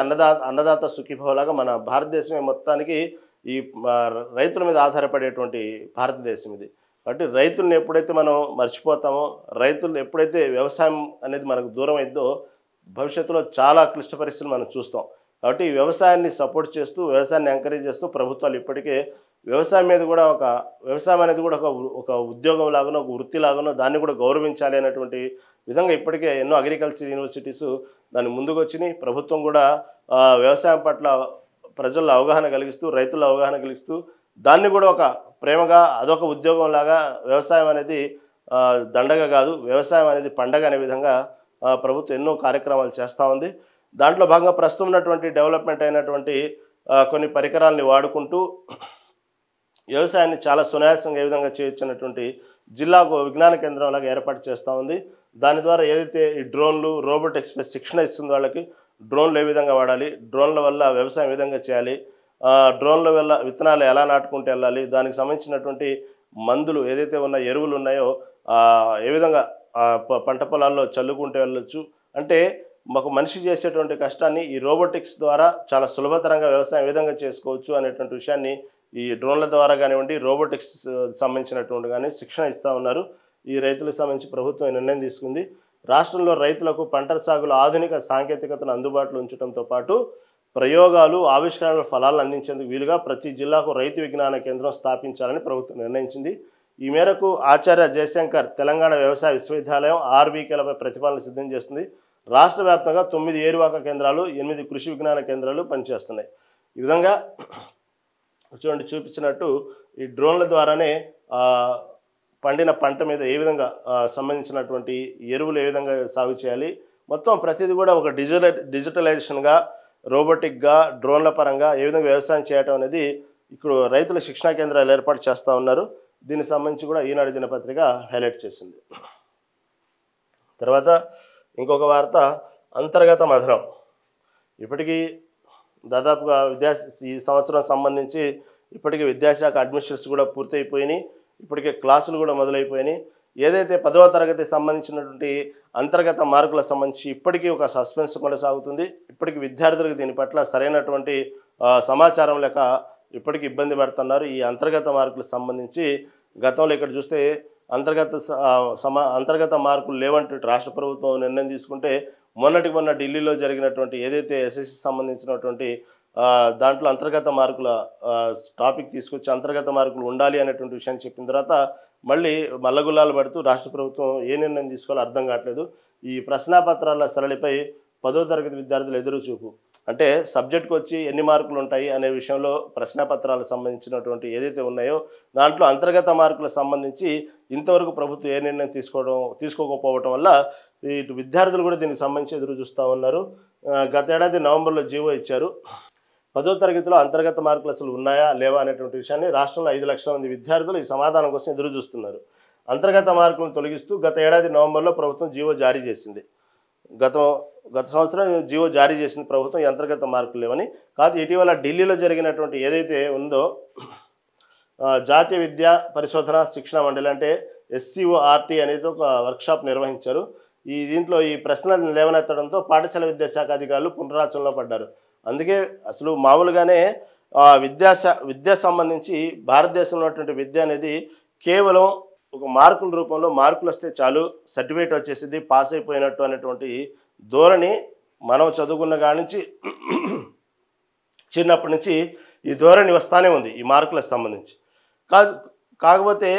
అన్నదాత సుఖీభవలాగా మన భారతదేశమే మొత్తానికి ఈ రైతుల మీద ఆధారపడేటువంటి భారతదేశం ఇది. కాబట్టి రైతుల్ని ఎప్పుడైతే మనం మర్చిపోతామో, రైతులు ఎప్పుడైతే వ్యవసాయం అనేది మనకు దూరం అయిద్దో భవిష్యత్తులో చాలా క్లిష్ట పరిస్థితులు మనం చూస్తాం. కాబట్టి ఈ వ్యవసాయాన్ని సపోర్ట్ చేస్తూ, వ్యవసాయాన్ని ఎంకరేజ్ చేస్తూ ప్రభుత్వాలు ఇప్పటికే వ్యవసాయం మీద కూడా వ్యవసాయం అనేది కూడా ఒక ఉద్యోగం లాగానో, ఒక వృత్తి లాగానో దాన్ని కూడా గౌరవించాలి అనేటువంటి విధంగా ఇప్పటికే ఎన్నో అగ్రికల్చర్ యూనివర్సిటీస్ దాన్ని ముందుకు వచ్చినాయి. ప్రభుత్వం కూడా వ్యవసాయం పట్ల ప్రజల్లో అవగాహన కలిగిస్తూ, రైతుల్లో అవగాహన కలిగిస్తూ దాన్ని కూడా ఒక ప్రేమగా అదొక ఉద్యోగం లాగా వ్యవసాయం అనేది దండగ కాదు, వ్యవసాయం అనేది పండగ అనే విధంగా ప్రభుత్వం ఎన్నో కార్యక్రమాలు చేస్తూ ఉంది. దాంట్లో భాగంగా ప్రస్తుతం ఉన్నటువంటి డెవలప్మెంట్ అయినటువంటి కొన్ని పరికరాలని వాడుకుంటూ వ్యవసాయాన్ని చాలా సునాయాసంగా ఏ విధంగా చేయొచ్చు అన్నటువంటి జిల్లాకు విజ్ఞాన కేంద్రం లాగా ఏర్పాటు చేస్తూ ఉంది. దాని ద్వారా ఏదైతే ఈ డ్రోన్లు, రోబోటిక్స్ పై శిక్షణ ఇస్తుందో వాళ్ళకి డ్రోన్లు ఏ విధంగా వాడాలి, డ్రోన్ల వల్ల వ్యవసాయం ఏ విధంగా చేయాలి, డ్రోన్ల వల్ల విత్తనాలు ఎలా నాటుకుంటూ వెళ్ళాలి, దానికి సంబంధించినటువంటి మందులు ఏదైతే ఉన్న ఎరువులు ఉన్నాయో ఏ విధంగా పంట పొలాల్లో చల్లుకుంటూ వెళ్ళొచ్చు. అంటే మాకు మనిషి చేసేటువంటి కష్టాన్ని ఈ రోబోటిక్స్ ద్వారా చాలా సులభతరంగా వ్యవసాయం ఏ విధంగా చేసుకోవచ్చు అనేటువంటి విషయాన్ని ఈ డ్రోన్ల ద్వారా కానివ్వండి, రోబోటిక్స్ సంబంధించినటువంటి కానీ శిక్షణ ఇస్తూ ఉన్నారు. ఈ రైతులకు సంబంధించి ప్రభుత్వం నిర్ణయం తీసుకుంది. రాష్ట్రంలో రైతులకు పంటల సాగులో ఆధునిక సాంకేతికతను అందుబాటులో ఉంచడంతో పాటు ప్రయోగాలు, ఆవిష్కరణల ఫలాలను అందించేందుకు వీలుగా ప్రతి జిల్లాకు రైతు విజ్ఞాన కేంద్రం స్థాపించాలని ప్రభుత్వం నిర్ణయించింది. ఈ మేరకు ఆచార్య జయశంకర్ తెలంగాణ వ్యవసాయ విశ్వవిద్యాలయం ఆర్బీకేలపై ప్రతిపాదనలు సిద్ధం చేస్తుంది. రాష్ట్ర వ్యాప్తంగా 9 ఏరువాక కేంద్రాలు, 8 కృషి విజ్ఞాన కేంద్రాలు పనిచేస్తున్నాయి. ఈ విధంగా చూడండి చూపించినట్టు ఈ డ్రోన్ల ద్వారానే పండిన పంట మీద ఏ విధంగా సంబంధించినటువంటి ఎరువులు ఏ విధంగా సాగు చేయాలి, మొత్తం ప్రతిదీ కూడా ఒక డిజిటలైజేషన్గా, రోబోటిక్గా, డ్రోన్ల పరంగా ఏ విధంగా వ్యవసాయం చేయటం అనేది ఇప్పుడు రైతుల శిక్షణా కేంద్రాలు ఏర్పాటు చేస్తూ ఉన్నారు. దీనికి సంబంధించి కూడా ఈనాడు దినపత్రిక హైలైట్ చేసింది. తర్వాత ఇంకొక వార్త, అంతర్గత మథనం. ఇప్పటికీ దాదాపుగా ఈ సంవత్సరం సంబంధించి ఇప్పటికీ విద్యాశాఖ అడ్మిషన్స్ కూడా పూర్తయిపోయినాయి. ఇప్పటికే క్లాసులు కూడా మొదలైపోయినాయి. ఏదైతే 10వ తరగతి సంబంధించినటువంటి అంతర్గత మార్కులకు సంబంధించి ఇప్పటికీ ఒక సస్పెన్స్ కొనసాగుతుంది. ఇప్పటికీ విద్యార్థులకు దీని పట్ల సరైనటువంటి సమాచారం లేక ఇప్పటికీ ఇబ్బంది పడుతున్నారు. ఈ అంతర్గత మార్కులకు సంబంధించి గతంలో ఇక్కడ చూస్తే అంతర్గత మార్కులు లేవంటే రాష్ట్ర ప్రభుత్వం నిర్ణయం తీసుకుంటే మొన్న ఢిల్లీలో జరిగినటువంటి ఏదైతే ఎస్ఎస్సి సంబంధించినటువంటి దాంట్లో అంతర్గత మార్కుల టాపిక్ తీసుకొచ్చి అంతర్గత మార్కులు ఉండాలి అనేటువంటి విషయాన్ని చెప్పిన తర్వాత మళ్ళీ మల్లగుల్లాలు పడుతూ రాష్ట్ర ప్రభుత్వం ఏ నిర్ణయం తీసుకోవాలో అర్థం కావట్లేదు. ఈ ప్రశ్నాపత్రాల సరళిపై 10వ తరగతి విద్యార్థులు ఎదురుచూపు. అంటే సబ్జెక్ట్కి వచ్చి ఎన్ని మార్కులు ఉంటాయి అనే విషయంలో ప్రశ్నాపత్రాలకు సంబంధించినటువంటి ఏదైతే ఉన్నాయో దాంట్లో అంతర్గత మార్కులకు సంబంధించి ఇంతవరకు ప్రభుత్వం ఏ నిర్ణయం తీసుకోకపోవటం వల్ల ఇటు విద్యార్థులు కూడా దీనికి సంబంధించి ఎదురు చూస్తూ ఉన్నారు. గత ఏడాది నవంబర్లో జీవో ఇచ్చారు. 10వ తరగతిలో అంతర్గత మార్కులు అసలు ఉన్నాయా లేవా అనేటువంటి విషయాన్ని రాష్ట్రంలో 5 లక్షల మంది విద్యార్థులు ఈ సమాధానం కోసం ఎదురు చూస్తున్నారు. అంతర్గత మార్కులను తొలగిస్తూ గత ఏడాది నవంబర్లో ప్రభుత్వం జీవో జారీ చేసింది. గత సంవత్సరం జీవో జారీ చేసింది ప్రభుత్వం ఈ అంతర్గత మార్కులు లేవని. కాదు, ఇటీవల ఢిల్లీలో జరిగినటువంటి ఏదైతే ఉందో జాతీయ విద్యా పరిశోధన శిక్షణ మండలి అంటే SCORT అనేది ఒక వర్క్షాప్ నిర్వహించారు. దీంట్లో ఈ ప్రశ్నలను లేవనెత్తడంతో పాఠశాల విద్యాశాఖ అధికారులు పునరాచరణలో పడ్డారు. అందుకే అసలు మామూలుగానే విద్యా సంబంధించి భారతదేశంలో ఉన్నటువంటి విద్య అనేది కేవలం ఒక మార్కుల రూపంలో మార్కులు వస్తే చాలు, సర్టిఫికేట్ వచ్చేసింది, పాస్ అయిపోయినట్టు అనేటువంటి ధోరణి మనం చదువుకున్న కాడి నుంచి చిన్నప్పటి నుంచి ఈ ధోరణి వస్తానే ఉంది ఈ మార్కులకు సంబంధించి. కాకపోతే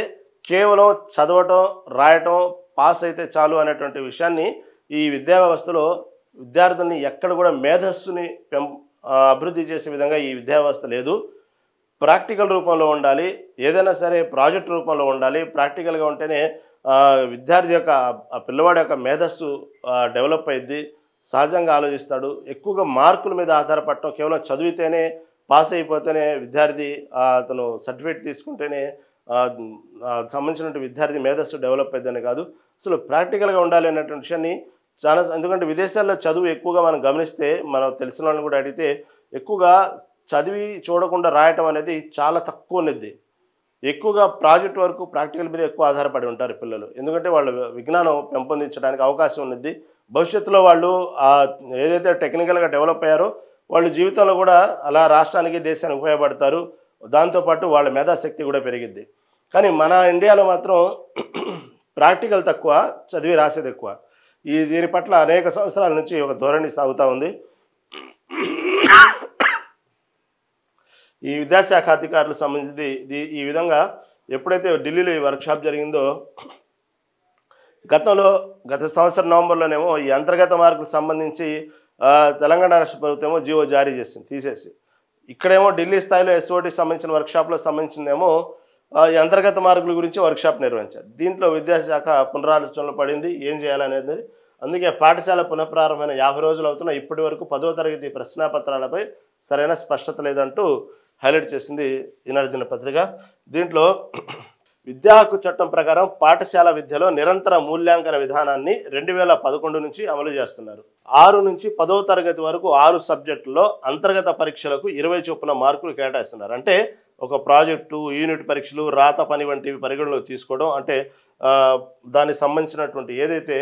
కేవలం చదవటం, రాయటం, పాస్ అయితే చాలు అనేటువంటి విషయాన్ని ఈ విద్యా వ్యవస్థలో విద్యార్థుల్ని ఎక్కడ కూడా మేధస్సుని అభివృద్ధి చేసే విధంగా ఈ విద్యా వ్యవస్థ లేదు. ప్రాక్టికల్ రూపంలో ఉండాలి, ఏదైనా సరే ప్రాజెక్ట్ రూపంలో ఉండాలి. ప్రాక్టికల్గా ఉంటేనే విద్యార్థి యొక్క పిల్లవాడి యొక్క మేధస్సు డెవలప్ అయ్యిద్ది, సహజంగా ఆలోచిస్తాడు. ఎక్కువగా మార్కుల మీద ఆధారపడటం, కేవలం చదివితేనే పాస్ అయిపోతేనే విద్యార్థి అతను సర్టిఫికేట్ తీసుకుంటేనే సంబంధించినటువంటి విద్యార్థి మేధస్సు డెవలప్ అయ్యిద్దని కాదు, అసలు ప్రాక్టికల్గా ఉండాలి అనేటువంటి విషయాన్ని చాలా. ఎందుకంటే విదేశాల్లో చదువు ఎక్కువగా మనం గమనిస్తే, మనం తెలిసిన వాళ్ళని కూడా అడిగితే ఎక్కువగా చదివి చూడకుండా రాయటం అనేది చాలా తక్కువ ఉన్నది. ఎక్కువగా ప్రాజెక్ట్ వరకు ప్రాక్టికల్ మీద ఎక్కువ ఆధారపడి ఉంటారు పిల్లలు. ఎందుకంటే వాళ్ళ విజ్ఞానం పెంపొందించడానికి అవకాశం ఉన్నది. భవిష్యత్తులో వాళ్ళు ఏదైతే టెక్నికల్గా డెవలప్ అయ్యారో వాళ్ళు జీవితంలో కూడా అలా రాష్ట్రానికి, దేశానికి ఉపయోగపడతారు. దాంతోపాటు వాళ్ళ మేధాశక్తి కూడా పెరిగిద్ది. కానీ మన ఇండియాలో మాత్రం ప్రాక్టికల్ తక్కువ, చదివి రాసేది ఎక్కువ. దీని పట్ల అనేక సంవత్సరాల నుంచి ఒక ధోరణి సాగుతూ ఉంది. ఈ విద్యాశాఖ అధికారులకు సంబంధించి ఈ విధంగా ఎప్పుడైతే ఢిల్లీలో ఈ వర్క్షాప్ జరిగిందో, గత సంవత్సరం నవంబర్లోనేమో ఈ అంతర్గత మార్కులకు సంబంధించి తెలంగాణ రాష్ట్ర ప్రభుత్వం జీవో జారీ చేసింది, తీసేసి. ఇక్కడేమో ఢిల్లీ స్థాయిలో ఎస్ఓటికి సంబంధించిన వర్క్షాప్లో సంబంధించిందేమో ఈ అంతర్గత మార్కుల గురించి వర్క్షాప్ నిర్వహించారు. దీంట్లో విద్యాశాఖ పునరాలోచనలో పడింది, ఏం చేయాలనేది. అందుకే పాఠశాల పునఃప్రారంభమైన 50 రోజులు అవుతున్న ఇప్పటి వరకు 10వ తరగతి ప్రశ్నాపత్రాలపై సరైన స్పష్టత లేదంటూ హైలైట్ చేసింది ఈనాడు దినపత్రిక. దీంట్లో విద్యా హక్కు చట్టం ప్రకారం పాఠశాల విద్యలో నిరంతర మూల్యాంకన విధానాన్ని 2011 నుంచి అమలు చేస్తున్నారు. 6 నుంచి 10వ తరగతి వరకు 6 సబ్జెక్టుల్లో అంతర్గత పరీక్షలకు 20 చొప్పున మార్కులు కేటాయిస్తున్నారు. అంటే ఒక ప్రాజెక్టు, యూనిట్ పరీక్షలు, రాత పని వంటివి పరిగణలోకి తీసుకోవడం, అంటే దానికి సంబంధించినటువంటి ఏదైతే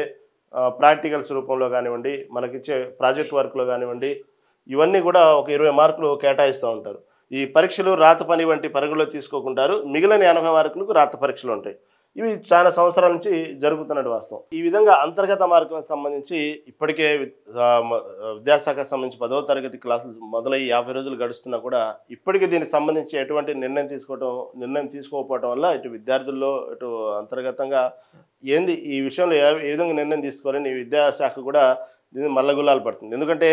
ప్రాక్టికల్స్ రూపంలో కానివ్వండి, మనకిచ్చే ప్రాజెక్ట్ వర్క్లో కానివ్వండి, ఇవన్నీ కూడా ఒక 20 మార్కులు కేటాయిస్తూ ఉంటారు. ఈ పరీక్షలు, రాత పని వంటి పరిగణలో తీసుకోకుంటారు. మిగిలిన 80 మార్కులకు రాత పరీక్షలు ఉంటాయి. ఇవి చాలా సంవత్సరాల నుంచి జరుగుతున్నట్టు వాస్తవం. ఈ విధంగా అంతర్గత మార్కులకు సంబంధించి ఇప్పటికే విద్యాశాఖకు సంబంధించి 10వ తరగతి క్లాసులు మొదలయ్యి 50 రోజులు గడుస్తున్నా కూడా ఇప్పటికీ దీనికి సంబంధించి ఎటువంటి నిర్ణయం తీసుకోకపోవడం వల్ల ఇటు విద్యార్థుల్లో ఇటు అంతర్గతంగా ఏంది ఈ విషయంలో ఏ విధంగా నిర్ణయం తీసుకోవాలని ఈ విద్యాశాఖ కూడా దీన్ని మల్లగుల్లాలు పడుతుంది. ఎందుకంటే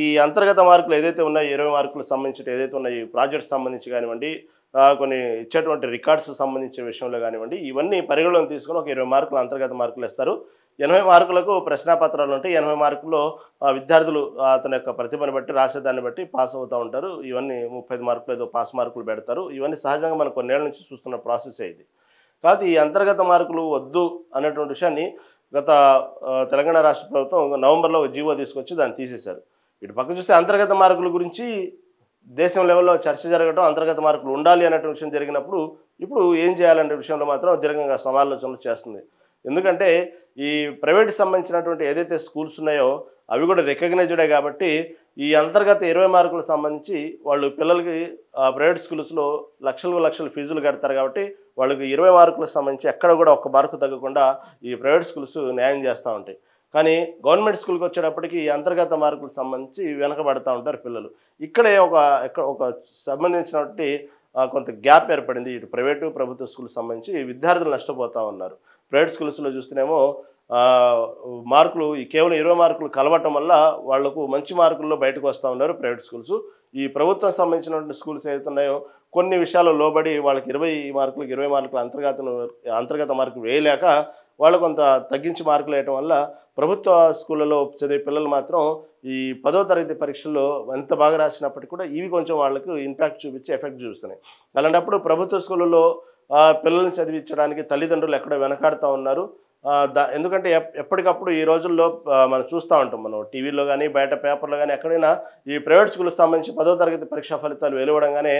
ఈ అంతర్గత మార్కులు ఏదైతే ఉన్నాయో, 20 మార్కులకు సంబంధించి ఏదైతే ఉన్నాయో, ఈ ప్రాజెక్ట్స్ సంబంధించి కానివ్వండి, కొన్ని ఇచ్చేటువంటి రికార్డ్స్ సంబంధించిన విషయంలో కానివ్వండి, ఇవన్నీ పరిగణలోకి తీసుకొని ఒక 20 మార్కులు అంతర్గత మార్కులు ఇస్తారు. 80 మార్కులకు ప్రశ్నాపత్రాలు ఉంటాయి. 80 మార్కుల్లో విద్యార్థులు అతని యొక్క ప్రతిభను బట్టి, రాసేదాన్ని బట్టి పాస్ అవుతూ ఉంటారు. ఇవన్నీ 35 మార్కులు ఏదో పాస్ మార్కులు పెడతారు. ఇవన్నీ సహజంగా మనం కొన్నేళ్ల నుంచి చూస్తున్న ప్రాసెస్ ఇది. కాబట్టి ఈ అంతర్గత మార్కులు వద్దు అనేటువంటి విషయాన్ని గత తెలంగాణ రాష్ట్ర ప్రభుత్వం నవంబర్లో ఒక జీవో తీసుకొచ్చి దాన్ని తీసేశారు. ఇటు పక్క చూస్తే అంతర్గత మార్కుల గురించి దేశం లెవెల్లో చర్చ జరగడం, అంతర్గత మార్కులు ఉండాలి అనేటువంటి విషయం జరిగినప్పుడు ఇప్పుడు ఏం చేయాలనే విషయంలో మాత్రం దీర్ఘంగా సమాలోచనలు చేస్తుంది. ఎందుకంటే ఈ ప్రైవేట్ సంబంధించినటువంటి ఏదైతే స్కూల్స్ ఉన్నాయో అవి కూడా రికగ్నైజ్డే కాబట్టి ఈ అంతర్గత 20 మార్కులకు సంబంధించి వాళ్ళు పిల్లలకి ప్రైవేట్ స్కూల్స్లో లక్షలు ఫీజులు కడతారు. కాబట్టి వాళ్ళకి 20 మార్కులకు సంబంధించి ఎక్కడ కూడా ఒక్క మార్కు తగ్గకుండా ఈ ప్రైవేట్ స్కూల్స్ న్యాయం చేస్తూ ఉంటాయి. కానీ గవర్నమెంట్ స్కూల్కి వచ్చేటప్పటికి ఈ అంతర్గత మార్కులకు సంబంధించి వెనకబడుతూ ఉంటారు పిల్లలు. ఇక్కడే ఒక సంబంధించినటువంటి కొంత గ్యాప్ ఏర్పడింది. ఇటు ప్రైవేటు, ప్రభుత్వ స్కూల్కి సంబంధించి విద్యార్థులు నష్టపోతూ ఉన్నారు. ప్రైవేట్ స్కూల్స్లో చూస్తేనేమో మార్కులు కేవలం 20 మార్కులు కలవటం వల్ల వాళ్లకు మంచి మార్కుల్లో బయటకు వస్తూ ఉన్నారు ప్రైవేట్ స్కూల్స్. ఈ ప్రభుత్వం సంబంధించినటువంటి స్కూల్స్ ఏదైతే ఉన్నాయో కొన్ని విషయాల్లో లోబడి వాళ్ళకి 20 మార్కులు అంతర్గత మార్కులు వేయలేక వాళ్ళు కొంత తగ్గించి మార్కులు వేయటం వల్ల ప్రభుత్వ స్కూళ్ళలో చదివే పిల్లలు మాత్రం ఈ 10వ తరగతి పరీక్షల్లో ఎంత బాగా రాసినప్పటికీ కూడా ఇవి కొంచెం వాళ్ళకు ఇంపాక్ట్ చూపించి ఎఫెక్ట్ చూస్తున్నాయి. అలాంటప్పుడు ప్రభుత్వ స్కూళ్ళలో పిల్లల్ని చదివించడానికి తల్లిదండ్రులు ఎక్కడో వెనకాడుతూ ఉన్నారు. ఎందుకంటే ఎప్పటికప్పుడు ఈ రోజుల్లో మనం చూస్తూ ఉంటాం, మనం టీవీలో కానీ బయట పేపర్లో కానీ ఎక్కడైనా ఈ ప్రైవేట్ స్కూల్కి సంబంధించి 10వ తరగతి పరీక్షా ఫలితాలు వెలువడంగానే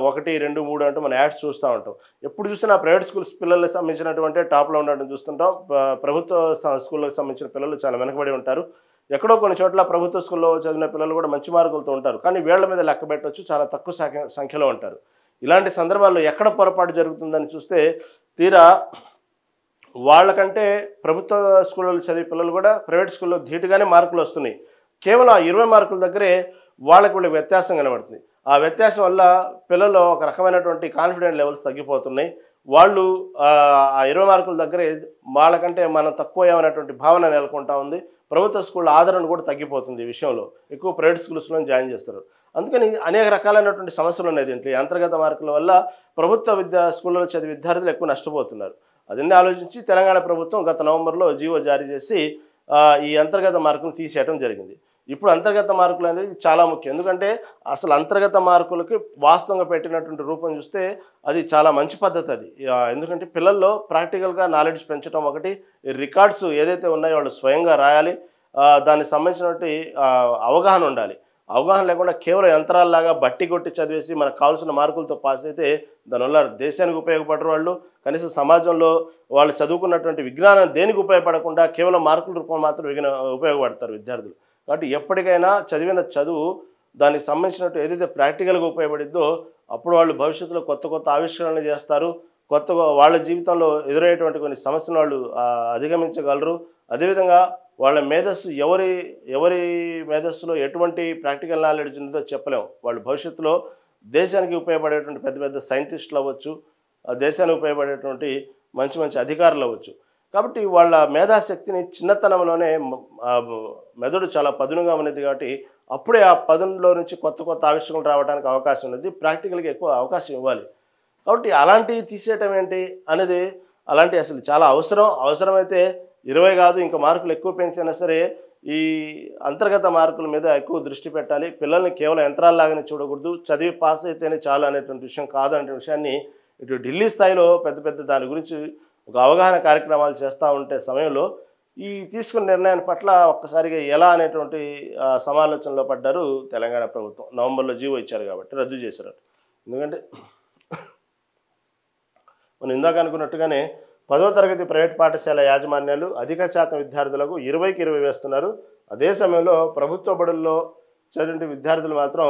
1, 2, 3 అంటూ మనం యాడ్స్ చూస్తూ ఉంటాం. ఎప్పుడు చూసినా ప్రైవేట్ స్కూల్స్ పిల్లలకు సంబంధించినటువంటి టాప్లో ఉండడం చూస్తుంటాం. ప్రభుత్వ స్కూళ్ళకి సంబంధించిన పిల్లలు చాలా వెనకబడి ఉంటారు. ఎక్కడో కొన్ని చోట్ల ప్రభుత్వ స్కూల్లో చదివిన పిల్లలు కూడా మంచి మార్కులతో ఉంటారు. కానీ వీళ్ల మీద లెక్క పెట్టవచ్చు, చాలా తక్కువ సంఖ్యలో ఉంటారు. ఇలాంటి సందర్భాల్లో ఎక్కడ పొరపాటు జరుగుతుందని చూస్తే తీరా వాళ్ళకంటే ప్రభుత్వ స్కూళ్ళలో చదివే పిల్లలు కూడా ప్రైవేట్ స్కూల్లో ధీటుగానే మార్కులు వస్తున్నాయి. కేవలం ఆ 20 మార్కుల దగ్గరే వీళ్ళకి వ్యత్యాసం కనబడుతుంది. ఆ వ్యత్యాసం వల్ల పిల్లల్లో ఒక రకమైనటువంటి కాన్ఫిడెంట్ లెవెల్స్ తగ్గిపోతున్నాయి. వాళ్ళు ఆ 20 మార్కుల దగ్గరే వాళ్ళకంటే మనం తక్కువ ఏమనేటువంటి భావన నెలకొంటా ఉంది. ప్రభుత్వ స్కూళ్ళ ఆదరణ కూడా తగ్గిపోతుంది. ఈ విషయంలో ఎక్కువ ప్రైవేట్ స్కూల్స్లో జాయిన్ చేస్తారు. అందుకని అనేక రకాలైనటువంటి సమస్యలు ఉన్నాయి దీంట్లో. అంతర్గత మార్కుల వల్ల ప్రభుత్వ స్కూళ్ళలో చదివే విద్యార్థులు ఎక్కువ నష్టపోతున్నారు. అదన్నీ ఆలోచించి తెలంగాణ ప్రభుత్వం గత నవంబర్లో జీవో జారీ చేసి ఈ అంతర్గత మార్కులు తీసేయడం జరిగింది. ఇప్పుడు అంతర్గత మార్కులు అనేది చాలా ముఖ్యం. ఎందుకంటే అసలు అంతర్గత మార్కులకి వాస్తవంగా పెట్టినటువంటి రూపం చూస్తే అది చాలా మంచి పద్ధతి అది. ఎందుకంటే పిల్లల్లో ప్రాక్టికల్గా నాలెడ్జ్ పెంచడం ఒకటి, రికార్డ్స్ ఏదైతే ఉన్నాయో వాళ్ళు స్వయంగా రాయాలి, దానికి సంబంధించినటువంటి అవగాహన ఉండాలి. అవగాహన లేకుండా కేవలం యంత్రాల్లాగా బట్టి కొట్టి చదివేసి మనకు కావాల్సిన మార్కులతో పాస్ అయితే దానివల్ల దేశానికి ఉపయోగపడరు వాళ్ళు. కనీసం సమాజంలో వాళ్ళు చదువుకున్నటువంటి విజ్ఞానం దేనికి ఉపయోగపడకుండా కేవలం మార్కుల రూపంలో మాత్రం ఉపయోగపడతారు విద్యార్థులు. కాబట్టి ఎప్పటికైనా చదివిన చదువు దానికి సంబంధించినట్టు ఏదైతే ప్రాక్టికల్గా ఉపయోగపడిద్దో అప్పుడు వాళ్ళు భవిష్యత్తులో కొత్త కొత్త ఆవిష్కరణలు చేస్తారు. కొత్తగా వాళ్ళ జీవితంలో ఎదురయ్యేటువంటి కొన్ని సమస్యలను వాళ్ళు అధిగమించగలరు. అదేవిధంగా వాళ్ళ మేధస్సు ఎవరి ఎవరి మేధస్సులో ఎటువంటి ప్రాక్టికల్ నాలెడ్జ్ ఉందో చెప్పలేము. వాళ్ళు భవిష్యత్తులో దేశానికి ఉపయోగపడేటువంటి పెద్ద పెద్ద సైంటిస్టులు అవ్వచ్చు, దేశానికి ఉపయోగపడేటువంటి మంచి మంచి అధికారులు అవ్వచ్చు. కాబట్టి వాళ్ళ మేధాశక్తిని చిన్నతనంలోనే మెదడు చాలా పదునుగా ఉన్నది కాబట్టి అప్పుడే ఆ పదునులో నుంచి కొత్త కొత్త ఆవిష్కరణలు రావడానికి అవకాశం ఉన్నది. ప్రాక్టికల్గా ఎక్కువ అవకాశం ఇవ్వాలి. కాబట్టి అలాంటివి తీసేయటం ఏంటి అనేది అలాంటివి అసలు చాలా అవసరమైతే 20 కాదు ఇంకా మార్కులు ఎక్కువ పెంచినా సరే ఈ అంతర్గత మార్కుల మీద ఎక్కువ దృష్టి పెట్టాలి. పిల్లల్ని కేవలం యంత్రాల్లాగానే చూడకూడదు. చదివి పాస్ అయితేనే చాలు అనేటువంటి విషయం కాదు అనే విషయాన్ని ఇటు ఢిల్లీ స్థాయిలో పెద్ద పెద్ద దాని గురించి ఒక అవగాహన కార్యక్రమాలు చేస్తూ ఉంటే సమయంలో ఈ తీసుకున్న నిర్ణయాన్ని పట్ల ఒక్కసారిగా ఎలా అనేటువంటి సమాలోచనలో పడ్డారు తెలంగాణ ప్రభుత్వం. నవంబర్లో జీవో ఇచ్చారు కాబట్టి రద్దు చేశారు. ఎందుకంటే మనం ఇందాక అనుకున్నట్టుగానే 10వ తరగతి ప్రైవేట్ పాఠశాల యాజమాన్యాలు అధిక శాతం విద్యార్థులకు 20కి 20 వేస్తున్నారు. అదే సమయంలో ప్రభుత్వ బడుల్లో చదివిన విద్యార్థులు మాత్రం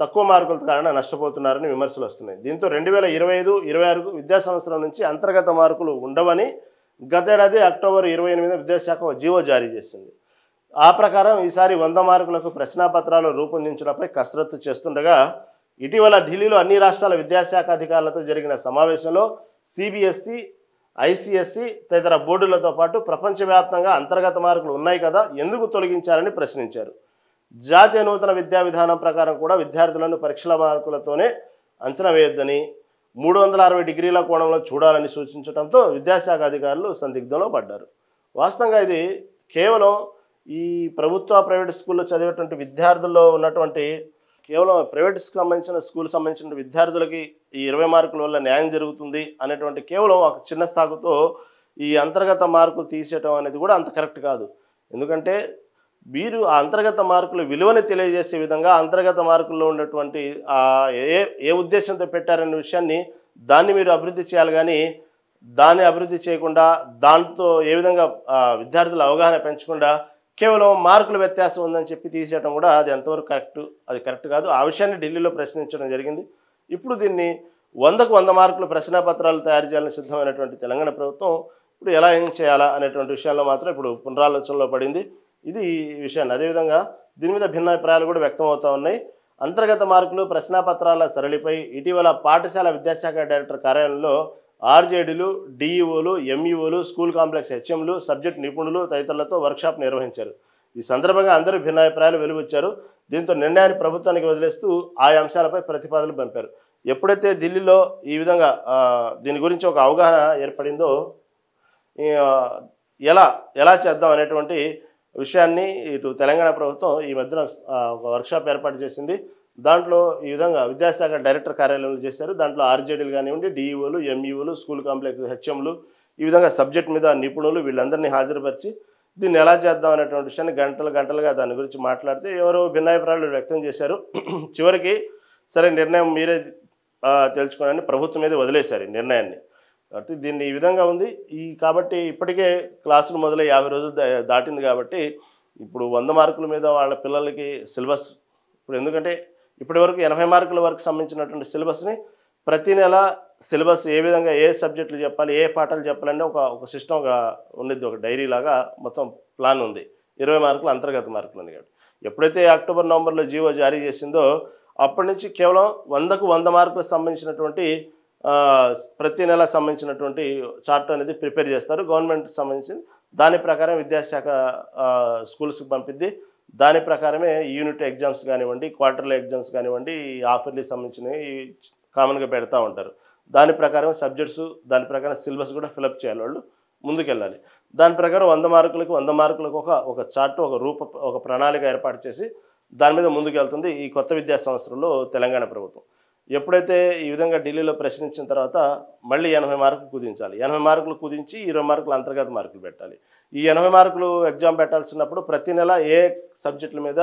తక్కువ మార్కుల కారణంగా నష్టపోతున్నారని విమర్శలు వస్తున్నాయి. దీంతో 2025-26 విద్యా సంవత్సరం నుంచి అంతర్గత మార్కులు ఉండవని గతేడాది అక్టోబర్ 28 విద్యాశాఖ జీవో జారీ చేసింది. ఆ ప్రకారం ఈసారి 100 మార్కులకు ప్రశ్నాపత్రాలు రూపొందించడంపై కసరత్తు చేస్తుండగా ఇటీవల ఢిల్లీలో అన్ని రాష్ట్రాల విద్యాశాఖ అధికారులతో జరిగిన సమావేశంలో సిబిఎస్ఈ, ఐసిఎస్ఈ తదితర బోర్డులతో పాటు ప్రపంచవ్యాప్తంగా అంతర్గత మార్కులు ఉన్నాయి కదా, ఎందుకు తొలగించారని ప్రశ్నించారు. జాతీయ నూతన విద్యా విధానం ప్రకారం కూడా విద్యార్థులను పరీక్షల మార్కులతోనే అంచనా వేయొద్దని 360 డిగ్రీల కోణంలో చూడాలని సూచించడంతో విద్యాశాఖ అధికారులు సందిగ్ధంలో పడ్డారు. వాస్తవంగా ఇది కేవలం ఈ ప్రభుత్వ ప్రైవేట్ స్కూల్లో చదివేటువంటి విద్యార్థుల్లో ఉన్నటువంటి కేవలం ప్రైవేట్ స్కూల్కి సంబంధించిన విద్యార్థులకి ఈ 20 మార్కుల వల్ల న్యాయం జరుగుతుంది అనేటువంటి కేవలం ఒక చిన్న సాగుతో ఈ అంతర్గత మార్కులు తీసేయటం అనేది కూడా అంత కరెక్ట్ కాదు. ఎందుకంటే మీరు ఆ అంతర్గత మార్కుల విలువని తెలియజేసే విధంగా అంతర్గత మార్కుల్లో ఉన్నటువంటి ఏ ఉద్దేశంతో పెట్టారనే విషయాన్ని దాన్ని మీరు అభివృద్ధి చేయాలి. కానీ దాన్ని అభివృద్ధి చేయకుండా దాంతో ఏ విధంగా విద్యార్థుల అవగాహన పెంచకుండా కేవలం మార్కుల వ్యత్యాసం ఉందని చెప్పి తీసేయడం కూడా అది ఎంతవరకు కరెక్ట్ కాదు. ఆ విషయాన్ని ఢిల్లీలో ప్రశ్నించడం జరిగింది. ఇప్పుడు దీన్ని 100కు 100 మార్కులు ప్రశ్నాపత్రాలు తయారు చేయాలని సిద్ధమైనటువంటి తెలంగాణ ప్రభుత్వం ఇప్పుడు ఎలా ఏం చేయాలా అనేటువంటి విషయాల్లో మాత్రం ఇప్పుడు పునరాలోచనలో పడింది. ఇది ఈ విషయాన్ని అదేవిధంగా దీని మీద భిన్నాభిప్రాయాలు కూడా వ్యక్తం అవుతూ ఉన్నాయి. అంతర్గత మార్కులు ప్రశ్నాపత్రాల సరళిపై ఇటీవల పాఠశాల విద్యాశాఖ డైరెక్టర్ కార్యాలయంలో ఆర్జేడీలు, డిఈఓలు, ఎంఈఓలు, స్కూల్ కాంప్లెక్స్ హెచ్ఎంలు, సబ్జెక్ట్ నిపుణులు తదితరులతో వర్క్షాప్ నిర్వహించారు. ఈ సందర్భంగా అందరూ భిన్నాభిప్రాయాలు వెలువచ్చారు. దీంతో నిర్ణయాన్ని ప్రభుత్వానికి వదిలేస్తూ ఆయా అంశాలపై ప్రతిపాదనలు పంపారు. ఎప్పుడైతే ఢిల్లీలో ఈ విధంగా దీని గురించి ఒక అవగాహన ఏర్పడిందో ఎలా చేద్దాం అనేటువంటి విషయాన్ని ఇటు తెలంగాణ ప్రభుత్వం ఈ మధ్యన ఒక వర్క్షాప్ ఏర్పాటు చేసింది. దాంట్లో ఈ విధంగా విద్యాశాఖ డైరెక్టర్ కార్యాలయంలో చేశారు. దాంట్లో ఆర్జేడీలు కానివ్వండి, డిఈఓలు, ఎంఈఓలు, స్కూల్ కాంప్లెక్స్ హెచ్ఎంలు, ఈ విధంగా సబ్జెక్ట్ మీద నిపుణులు వీళ్ళందరినీ హాజరుపరిచి దీన్ని ఎలా చేద్దాం అనేటువంటి విషయాన్ని గంటలుగా దాని గురించి మాట్లాడితే ఎవరో భిన్నాభిప్రాయాలు వ్యక్తం చేశారు. చివరికి సరే నిర్ణయం మీరే తెలుసుకోవాలని ప్రభుత్వం మీద వదిలేశారు ఈ నిర్ణయాన్ని. కాబట్టి దీన్ని ఈ విధంగా ఉంది. కాబట్టి ఇప్పటికే క్లాసులు మొదలై 50 రోజులు దాటింది. కాబట్టి ఇప్పుడు 100 మార్కుల మీద వాళ్ళ పిల్లలకి సిలబస్ ఇప్పుడు ఎందుకంటే ఇప్పటి వరకు 80 మార్కుల వరకు సంబంధించినటువంటి సిలబస్ని ప్రతి నెల సిలబస్ ఏ విధంగా ఏ సబ్జెక్టులు చెప్పాలి, ఏ పాఠాలు చెప్పాలని ఒక సిస్టమ్ ఉండేది, ఒక డైరీ లాగా మొత్తం ప్లాన్ ఉంది. 20 మార్కులు అంతర్గత మార్కులు అని. కాబట్టి ఎప్పుడైతే అక్టోబర్ నవంబర్లో జీవో జారీ చేసిందో అప్పటి నుంచి కేవలం 100కు 100 మార్కులకు సంబంధించినటువంటి ప్రతి నెల సంబంధించినటువంటి చార్ట్ అనేది ప్రిపేర్ చేస్తారు గవర్నమెంట్కి సంబంధించింది. దాని ప్రకారం విద్యాశాఖ స్కూల్స్కి పంపిద్ది. దాని ప్రకారమే యూనిట్ ఎగ్జామ్స్ కానివ్వండి, క్వార్టర్లీ ఎగ్జామ్స్ కానివ్వండి, హాఫర్లీ సంబంధించినవి కామన్గా పెడతా ఉంటారు. దాని ప్రకారం సబ్జెక్ట్స్, దాని ప్రకారం సిలబస్ కూడా ఫిలప్ చేయాలి, వాళ్ళు ముందుకెళ్ళాలి. దాని ప్రకారం 100 మార్కులకు 100 మార్కులకు ఒక చార్ట్, ఒక ప్రణాళిక ఏర్పాటు చేసి దాని మీద ముందుకెళ్తుంది ఈ కొత్త విద్యా సంవత్సరంలో తెలంగాణ ప్రభుత్వం. ఎప్పుడైతే ఈ విధంగా ఢిల్లీలో ప్రశ్నించిన తర్వాత మళ్ళీ 80 మార్కులు కుదించాలి. 80 మార్కులు కుదించి 20 మార్కులు అంతర్గత మార్కులు పెట్టాలి. ఈ 80 మార్కులు ఎగ్జామ్ పెట్టాల్సినప్పుడు ప్రతి నెల ఏ సబ్జెక్టుల మీద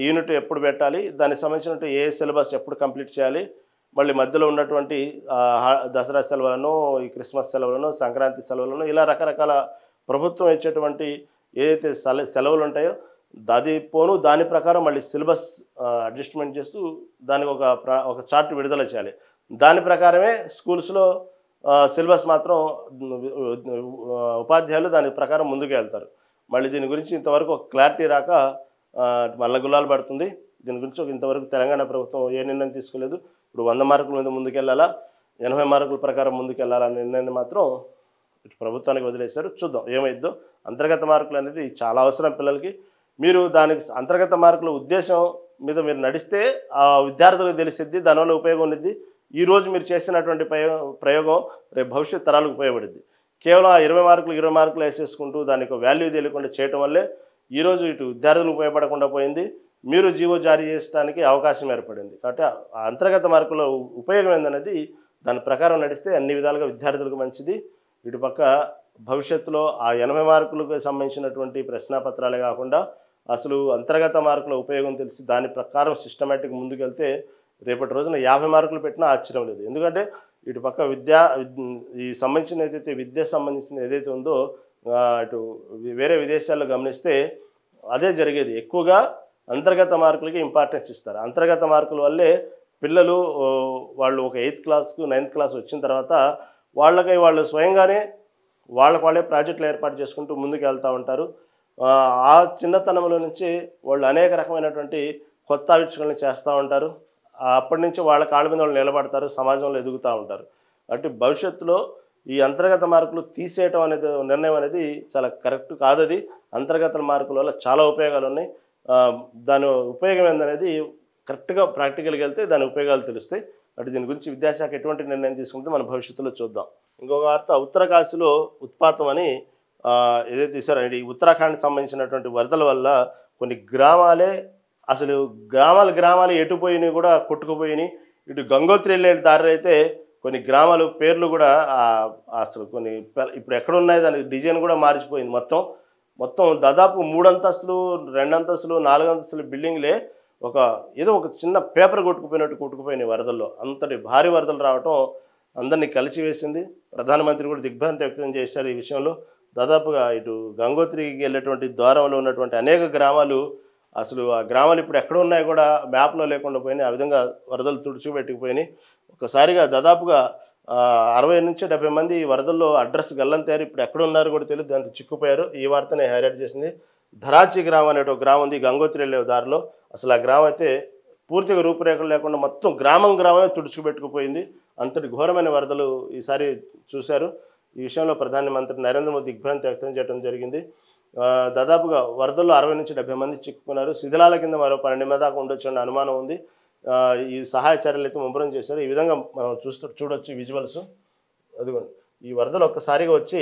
యూనిట్ ఎప్పుడు పెట్టాలి, దానికి సంబంధించినట్టు ఏ సిలబస్ ఎప్పుడు కంప్లీట్ చేయాలి, మళ్ళీ మధ్యలో ఉన్నటువంటి దసరా సెలవులను, ఈ క్రిస్మస్ సెలవులను, సంక్రాంతి సెలవులను, ఇలా రకరకాల ప్రభుత్వం ఇచ్చేటువంటి ఏదైతే సెలవులు ఉంటాయో అది పోను దాని ప్రకారం మళ్ళీ సిలబస్ అడ్జస్ట్మెంట్ చేస్తూ దానికి ఒక చార్ట్ విడుదల చేయాలి. దాని ప్రకారమే స్కూల్స్లో సిలబస్ మాత్రం ఉపాధ్యాయులు దాని ప్రకారం ముందుకు వెళ్తారు. మళ్ళీ దీని గురించి ఇంతవరకు ఒక క్లారిటీ రాక మల్ల గుల్లాలు పడుతుంది. దీని గురించి ఇంతవరకు తెలంగాణ ప్రభుత్వం ఏ నిర్ణయం తీసుకోలేదు. ఇప్పుడు 100 మార్కుల మీద ముందుకెళ్ళాలా, 80 మార్కుల ప్రకారం ముందుకెళ్ళాలా అనే నిర్ణయాన్ని మాత్రం ఇటు ప్రభుత్వానికి వదిలేశారు. చూద్దాం ఏమైద్దో. అంతర్గత మార్కులు అనేది చాలా అవసరం పిల్లలకి. మీరు దానికి అంతర్గత మార్కుల ఉద్దేశం మీద మీరు నడిస్తే ఆ విద్యార్థులకు తెలిసిద్ది, దానివల్ల ఉపయోగం ఉండిద్ది. ఈరోజు మీరు చేసినటువంటి ప్రయోగం రేపు భవిష్యత్ తరాలకు ఉపయోగపడుద్ది. కేవలం ఆ 20 మార్కులు వేసేసుకుంటూ దానికి వాల్యూ తెలియకుండా చేయటం వల్లే ఈరోజు ఇటు విద్యార్థులకు ఉపయోగపడకుండా పోయింది, మీరు జీవో జారీ చేయడానికి అవకాశం ఏర్పడింది. కాబట్టి ఆ అంతర్గత మార్కుల ఉపయోగం ఏందనేది దాని ప్రకారం నడిస్తే అన్ని విధాలుగా విద్యార్థులకు మంచిది. ఇటుపక్క భవిష్యత్తులో ఆ 80 మార్కులకు సంబంధించినటువంటి ప్రశ్నాపత్రాలే కాకుండా అసలు అంతర్గత మార్కుల ఉపయోగం తెలిసి దాని ప్రకారం సిస్టమేటిక్ ముందుకెళ్తే రేపటి రోజున 50 మార్కులు పెట్టినా ఆశ్చర్యం లేదు. ఎందుకంటే ఇటుపక్క ఈ సంబంధించిన విద్య సంబంధించిన ఏదైతే ఉందో ఇటు వేరే విదేశాల్లో గమనిస్తే అదే జరిగేది. ఎక్కువగా అంతర్గత మార్కులకి ఇంపార్టెన్స్ ఇస్తారు. అంతర్గత మార్కుల వల్లే పిల్లలు వాళ్ళు ఒక 8th క్లాస్కు 9th క్లాస్ వచ్చిన తర్వాత వాళ్ళు స్వయంగానే వాళ్ళే ప్రాజెక్టులు ఏర్పాటు చేసుకుంటూ ముందుకు వెళ్తూ ఉంటారు. ఆ చిన్నతనంలో నుంచి వాళ్ళు అనేక రకమైనటువంటి కొత్త ఆవిష్కరణలు చేస్తూ ఉంటారు. అప్పటి నుంచి వాళ్ళ కాళ్ళ మీద వాళ్ళు నిలబడతారు, సమాజంలో ఎదుగుతూ ఉంటారు. కాబట్టి భవిష్యత్తులో ఈ అంతర్గత మార్కులు తీసేయటం అనేది నిర్ణయం అనేది చాలా కరెక్ట్ కాదు. అది అంతర్గత మార్కుల వల్ల చాలా ఉపయోగాలు ఉన్నాయి. దాని ఉపయోగం ఏందనేది కరెక్ట్గా ప్రాక్టికల్గా వెళ్తే దాని ఉపయోగాలు తెలుస్తాయి. అంటే దీని గురించి విద్యాశాఖ ఎటువంటి నిర్ణయం తీసుకుంటే మన భవిష్యత్తులో చూద్దాం. ఇంకొక వార్త, ఉత్తరకాశీలో ఉత్పాతం అని ఏదైతే తీసారండి. ఉత్తరాఖండ్కి సంబంధించినటువంటి వరదల వల్ల కొన్ని గ్రామాలే అసలు గ్రామాలు ఎటుపోయినాయి కూడా కొట్టుకుపోయినాయి. ఇటు గంగోత్రి వెళ్ళే దారి అయితే కొన్ని గ్రామాలు పేర్లు కూడా అసలు కొన్ని ఇప్పుడు ఎక్కడున్నాయి దాని డిజైన్ కూడా మారిచిపోయింది. మొత్తం దాదాపు 3 అంతస్తులు 2 అంతస్తులు 4 అంతస్తుల బిల్డింగ్లే ఏదో ఒక చిన్న పేపర్ కొట్టుకుపోయినాయి వరదల్లో. అంతటి భారీ వరదలు రావటం అందరినీ కలిసివేసింది. ప్రధానమంత్రి కూడా దిగ్భ్రాంతి వ్యక్తం చేశారు ఈ విషయంలో. దాదాపుగా ఇటు గంగోత్రికి వెళ్ళేటువంటి ద్వారంలో ఉన్నటువంటి అనేక గ్రామాలు అసలు ఆ గ్రామాలు ఇప్పుడు ఎక్కడ ఉన్నాయి కూడా మ్యాప్లో లేకుండా పోయినాయి. ఆ విధంగా వరదలు తుడిచిపెట్టుకుపోయినాయి. ఒకసారిగా దాదాపుగా 60 నుంచి 70 మంది ఈ వరదల్లో అడ్రస్ గల్లంతారు. ఇప్పుడు ఎక్కడ ఉన్నారో కూడా తెలియదు, దాంట్లో చిక్కుపోయారు. ఈ వార్తని హైలైట్ చేసింది. ధరాచి గ్రామం అనే ఒక గ్రామం ఉంది గంగోత్రి వెళ్ళే దారిలో. అసలు ఆ గ్రామం అయితే పూర్తిగా రూపురేఖలు లేకుండా మొత్తం గ్రామమే తుడుచుకుపెట్టుకుపోయింది. అంతటి ఘోరమైన వరదలు ఈసారి చూశారు. ఈ విషయంలో ప్రధానమంత్రి నరేంద్ర మోదీ దిగ్భ్రాంతి వ్యక్తం చేయడం జరిగింది. దాదాపుగా వరదల్లో 60 నుంచి 70 మంది చిక్కుకున్నారు. శిథిలాల కింద మరో 12 మంది దాకా ఉండొచ్చు అనే అనుమానం ఉంది. ఈ సహాయ చర్యలు అయితే ముమ్మరం చేశారు. ఈ విధంగా మనం చూడొచ్చు విజువల్స్. అదిగోండి, ఈ వరదలు ఒక్కసారిగా వచ్చి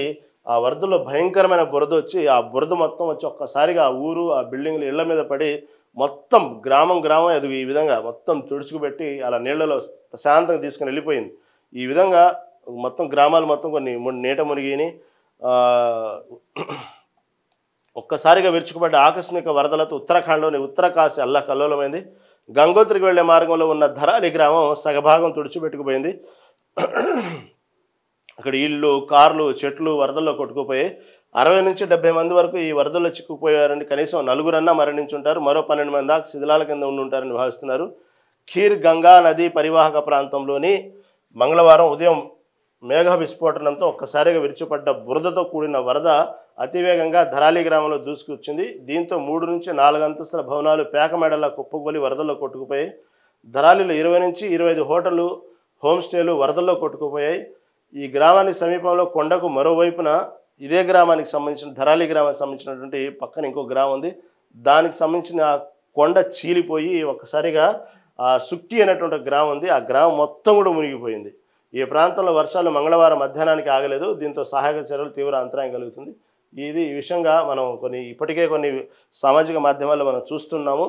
ఆ వరదల్లో భయంకరమైన బురద వచ్చి ఆ బురద మొత్తం వచ్చి ఒక్కసారిగా ఆ ఊరు ఆ బిల్డింగ్లు ఇళ్ల మీద పడి మొత్తం గ్రామం అది ఈ విధంగా మొత్తం తుడుచుకుపెట్టి అలా నీళ్లలో ప్రశాంతంగా తీసుకుని వెళ్ళిపోయింది. ఈ విధంగా మొత్తం గ్రామాలు మొత్తం కొన్ని నీట మునిగిని ఒక్కసారిగా విరుచుకుపడ్డ ఆకస్మిక వరదలతో ఉత్తరాఖండ్లోని ఉత్తరకాశీ అల్లకల్లోలమైంది. గంగోత్రికి వెళ్లే మార్గంలో ఉన్న ధరాలి గ్రామం సగభాగం తుడిచిపెట్టుకుపోయింది. అక్కడ ఇళ్ళు, కార్లు, చెట్లు వరదల్లో కొట్టుకుపోయాయి. 60 నుంచి 70 మంది వరకు ఈ వరదల్లో చిక్కుపోయారని, కనీసం 4 మరణించుంటారు. మరో 12 మంది దాకా శిథిలాల కింద ఉండుంటారని భావిస్తున్నారు. ఖీర్ గంగా నది పరివాహక ప్రాంతంలోని మంగళవారం ఉదయం మేఘ విస్ఫోటనంతో ఒక్కసారిగా విరుచుపడ్డ బురదతో కూడిన వరద అతివేగంగా ధరాలి గ్రామంలో దూసుకొచ్చింది. దీంతో 3 నుంచి 4 అంతస్తుల భవనాలు పేకమేడలా కుప్పగొలి వరదల్లో కొట్టుకుపోయాయి. ధరాలిలో 20 నుంచి 25 హోటళ్లు, హోమ్ స్టేలు వరదల్లో కొట్టుకుపోయాయి. ఈ గ్రామానికి సమీపంలో కొండకు మరోవైపున ఇదే గ్రామానికి సంబంధించిన ధరాలి గ్రామానికి సంబంధించినటువంటి పక్కన ఇంకో గ్రామం ఉంది. దానికి సంబంధించిన కొండ చీలిపోయి ఒక్కసారిగా సుక్కి అనేటువంటి గ్రామం ఉంది. ఆ గ్రామం మొత్తం కూడా మునిగిపోయింది. ఈ ప్రాంతంలో వర్షాలు మంగళవారం మధ్యాహ్నానికి ఆగలేదు. దీంతో సహాయక చర్యలు తీవ్ర అంతరాయం కలుగుతుంది. ఈ విషయంగా మనం ఇప్పటికే కొన్ని సామాజిక మాధ్యమాల్లో మనం చూస్తున్నాము.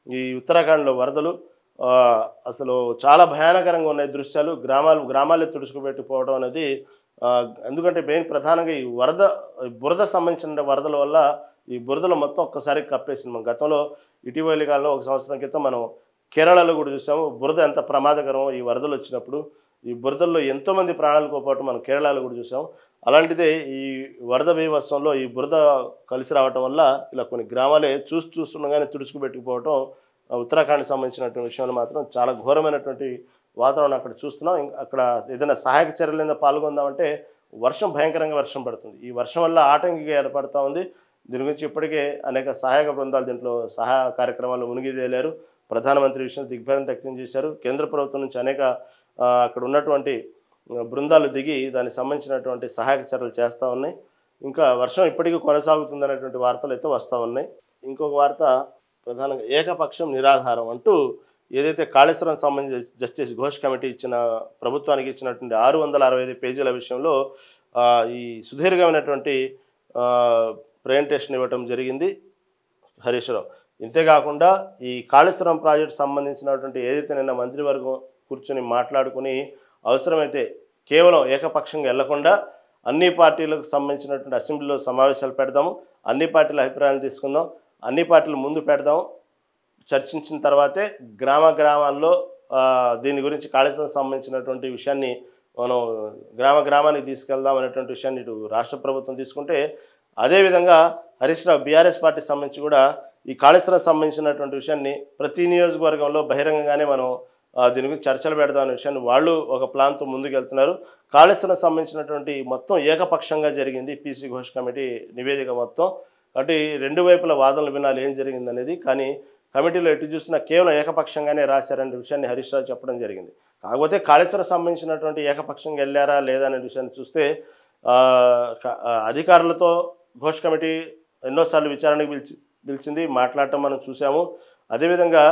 ఈ ఉత్తరాఖండ్లో వరదలు అసలు చాలా భయానకరంగా ఉన్నాయి దృశ్యాలు. గ్రామాలే తుడుచుకుపెట్టిపోవడం అనేది, ఎందుకంటే ప్రధానంగా ఈ బురద సంబంధించిన వరదల వల్ల ఈ బురదలు మొత్తం ఒక్కసారి కప్పేసింది. మనం గతంలో ఇటీవలి కాలంలో 1 సంవత్సరం క్రితం మనం కేరళలో కూడా చూసాము బురద ఎంత ప్రమాదకరం. ఈ వరదలు వచ్చినప్పుడు ఈ బురదల్లో ఎంతోమంది ప్రాణాలు కోల్పోవటం మనం కేరళలో కూడా చూసాము. అలాంటిదే ఈ వరద బీభత్సంలో ఈ బురద కలిసి రావటం వల్ల ఇలా కొన్ని గ్రామాలే చూస్తుండగానే తుడుచుకుపెట్టుకుపోవటం ఉత్తరాఖండ్కి సంబంధించినటువంటి విషయంలో మాత్రం చాలా ఘోరమైనటువంటి వాతావరణం అక్కడ చూస్తున్నాం. అక్కడ ఏదైనా సహాయక చర్యల పాల్గొందామంటే భయంకరంగా వర్షం పడుతుంది. ఈ వర్షం వల్ల ఆటంకిగా ఏర్పడుతూ ఉంది. దీని గురించి ఇప్పటికే అనేక సహాయక బృందాలు దీంట్లో సహాయ కార్యక్రమాలు మునిగిదేలారు. ప్రధానమంత్రి విషయంలో దిగ్భ్రాంతి వ్యక్తం చేశారు. కేంద్ర ప్రభుత్వం నుంచి అనేక అక్కడ ఉన్నటువంటి బృందాలు దిగి దానికి సంబంధించినటువంటి సహాయక చర్యలు చేస్తూ ఉన్నాయి. ఇంకా వర్షం ఇప్పటికీ కొనసాగుతుందనేటువంటి వార్తలు అయితే వస్తూ ఉన్నాయి. ఇంకొక వార్త ప్రధానంగా ఏకపక్షం నిరాధారం అంటూ ఏదైతే కాళేశ్వరం సంబంధించి జస్టిస్ ఘోష్ కమిటీ ప్రభుత్వానికి ఇచ్చినటువంటి 665 పేజీల విషయంలో ఈ సుదీర్ఘమైనటువంటి ప్రజెంటేషన్ ఇవ్వటం జరిగింది హరీష్ రావు. ఇంతేకాకుండా ఈ కాళేశ్వరం ప్రాజెక్టు సంబంధించినటువంటి ఏదైతే నిన్న మంత్రివర్గం కూర్చొని మాట్లాడుకుని అవసరమైతే కేవలం ఏకపక్షంగా వెళ్లకుండా అన్ని పార్టీలకు సంబంధించినటువంటి అసెంబ్లీలో సమావేశాలు పెడదాము, అన్ని పార్టీల అభిప్రాయాలు తీసుకుందాం, అన్ని పార్టీలు ముందు పెడదాం, చర్చించిన తర్వాతే గ్రామాల్లో దీని గురించి కాళేశ్వరం సంబంధించినటువంటి విషయాన్ని మనం గ్రామానికి తీసుకెళ్దాం అనేటువంటి విషయాన్ని ఇటు రాష్ట్ర ప్రభుత్వం తీసుకుంటే, అదేవిధంగా హరీష్ రావు బీఆర్ఎస్ పార్టీకి సంబంధించి కూడా ఈ కాళేశ్వరం సంబంధించినటువంటి విషయాన్ని ప్రతి నియోజకవర్గంలో బహిరంగంగానే మనం దీని గురించి చర్చలు పెడదాం అనే విషయాన్ని వాళ్ళు ఒక ప్లాన్తో ముందుకు వెళ్తున్నారు. కాళేశ్వరం సంబంధించినటువంటి మొత్తం ఏకపక్షంగా జరిగింది పీసీ ఘోష్ కమిటీ నివేదిక మొత్తం. కాబట్టి రెండు వైపుల వాదనలు వినాలి ఏం జరిగింది అనేది. కానీ కమిటీలో ఎటు చూసినా కేవలం ఏకపక్షంగానే రాశారనే విషయాన్ని హరీష్ రావు చెప్పడం జరిగింది. కాకపోతే కాళేశ్వరం సంబంధించినటువంటి ఏకపక్షంగా వెళ్ళారా లేదా అనే విషయాన్ని చూస్తే అధికారులతో ఘోష్ కమిటీ ఎన్నోసార్లు విచారణకు పిలిచింది, మాట్లాడటం మనం చూసాము. అదేవిధంగా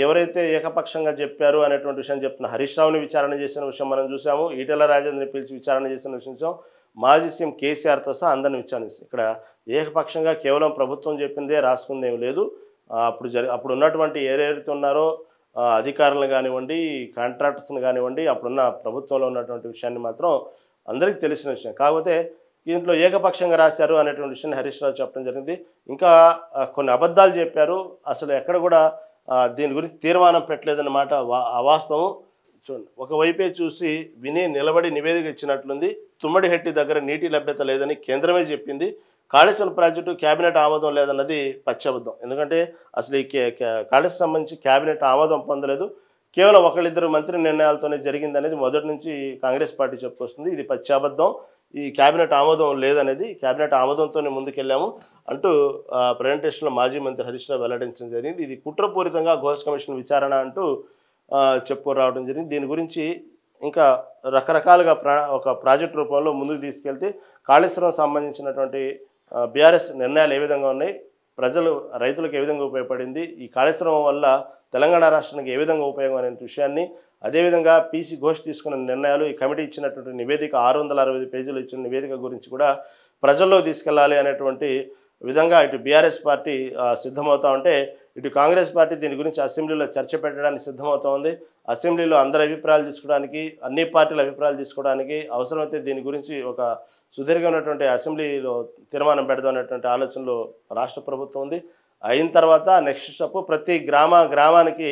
ఎవరైతే ఏకపక్షంగా చెప్పారు అనేటువంటి విషయం చెప్తున్న హరీష్ రావుని విచారణ చేసిన విషయం మనం చూసాము. ఈటెల రాజేంద్రని పిలిచి విచారణ చేసిన విషయం చూసాం. మాజీ సీఎం కేసీఆర్తో సహా అందరిని విచారించారు. ఇక్కడ ఏకపక్షంగా కేవలం ప్రభుత్వం చెప్పిందే రాసుకుందేం లేదు. అప్పుడు ఉన్నటువంటి ఎవరైతే ఉన్నారో అధికారులను కానివ్వండి, కాంట్రాక్టర్స్ని కానివ్వండి, అప్పుడున్న ప్రభుత్వంలో ఉన్నటువంటి విషయాన్ని మాత్రం అందరికీ తెలిసిన విషయం. కాకపోతే దీంట్లో ఏకపక్షంగా రాశారు అనేటువంటి విషయాన్ని హరీష్ రావు చెప్పడం జరిగింది. ఇంకా కొన్ని అబద్ధాలు చెప్పారు, అసలు ఎక్కడ కూడా దీని గురించి తీర్మానం పెట్టలేదన్నమాట అవాస్తవం. చూడండి, ఒకవైపే చూసి విని నిలబడి నివేదిక ఇచ్చినట్లుంది. తుమ్మడిహెట్టి దగ్గర నీటి లభ్యత లేదని కేంద్రమే చెప్పింది. కాళేశ్వరం ప్రాజెక్టు క్యాబినెట్ ఆమోదం లేదన్నది పచ్చబద్ధం. ఎందుకంటే అసలు ఈ కాళేశ్వరం సంబంధించి క్యాబినెట్ ఆమోదం పొందలేదు, కేవలం ఒకళ్ళిద్దరు మంత్రి నిర్ణయాలతోనే జరిగిందనేది మొదటి నుంచి కాంగ్రెస్ పార్టీ చెప్పుకొస్తుంది. ఇది పచ్చాబద్ధం. ఈ క్యాబినెట్ ఆమోదం లేదనేది, క్యాబినెట్ ఆమోదంతోనే ముందుకెళ్ళాము అంటూ ప్రజెంటేషన్లో మాజీ మంత్రి హరీష్ రావు వెల్లడించడం జరిగింది. ఇది కుట్రపూరితంగా ఘోష్ కమిషన్ విచారణ అంటూ చెప్పుకురావడం జరిగింది. దీని గురించి ఇంకా రకరకాలుగా ఒక ప్రాజెక్ట్ రూపంలో ముందుకు తీసుకెళ్తే కాళేశ్వరం సంబంధించినటువంటి బీఆర్ఎస్ నిర్ణయాలు ఏ విధంగా ఉన్నాయి, రైతులకు ఏ విధంగా ఉపయోగపడింది, ఈ కాళేశ్వరం వల్ల తెలంగాణ రాష్ట్రానికి ఏ విధంగా ఉపయోగం అనే విషయాన్ని, అదేవిధంగా పీసీ ఘోష్ తీసుకున్న నిర్ణయాలు, ఈ కమిటీ ఇచ్చినటువంటి నివేదిక 665 పేజీలు ఇచ్చిన నివేదిక గురించి కూడా ప్రజల్లో తీసుకెళ్లాలి అనేటువంటి విధంగా ఇటు బీఆర్ఎస్ పార్టీ సిద్ధమవుతా ఉంటే, ఇటు కాంగ్రెస్ పార్టీ దీని గురించి అసెంబ్లీలో చర్చ పెట్టడానికి సిద్ధమవుతా ఉంది. అసెంబ్లీలో అందరి అభిప్రాయాలు తీసుకోవడానికి, అన్ని పార్టీల అభిప్రాయాలు తీసుకోవడానికి, అవసరమైతే దీని గురించి ఒక సుదీర్ఘమైనటువంటి అసెంబ్లీలో తీర్మానం పెడదాం అనేటువంటి ఆలోచనలో రాష్ట్ర ప్రభుత్వం ఉంది. అయిన తర్వాత నెక్స్ట్ స్టెప్ ప్రతి గ్రామానికి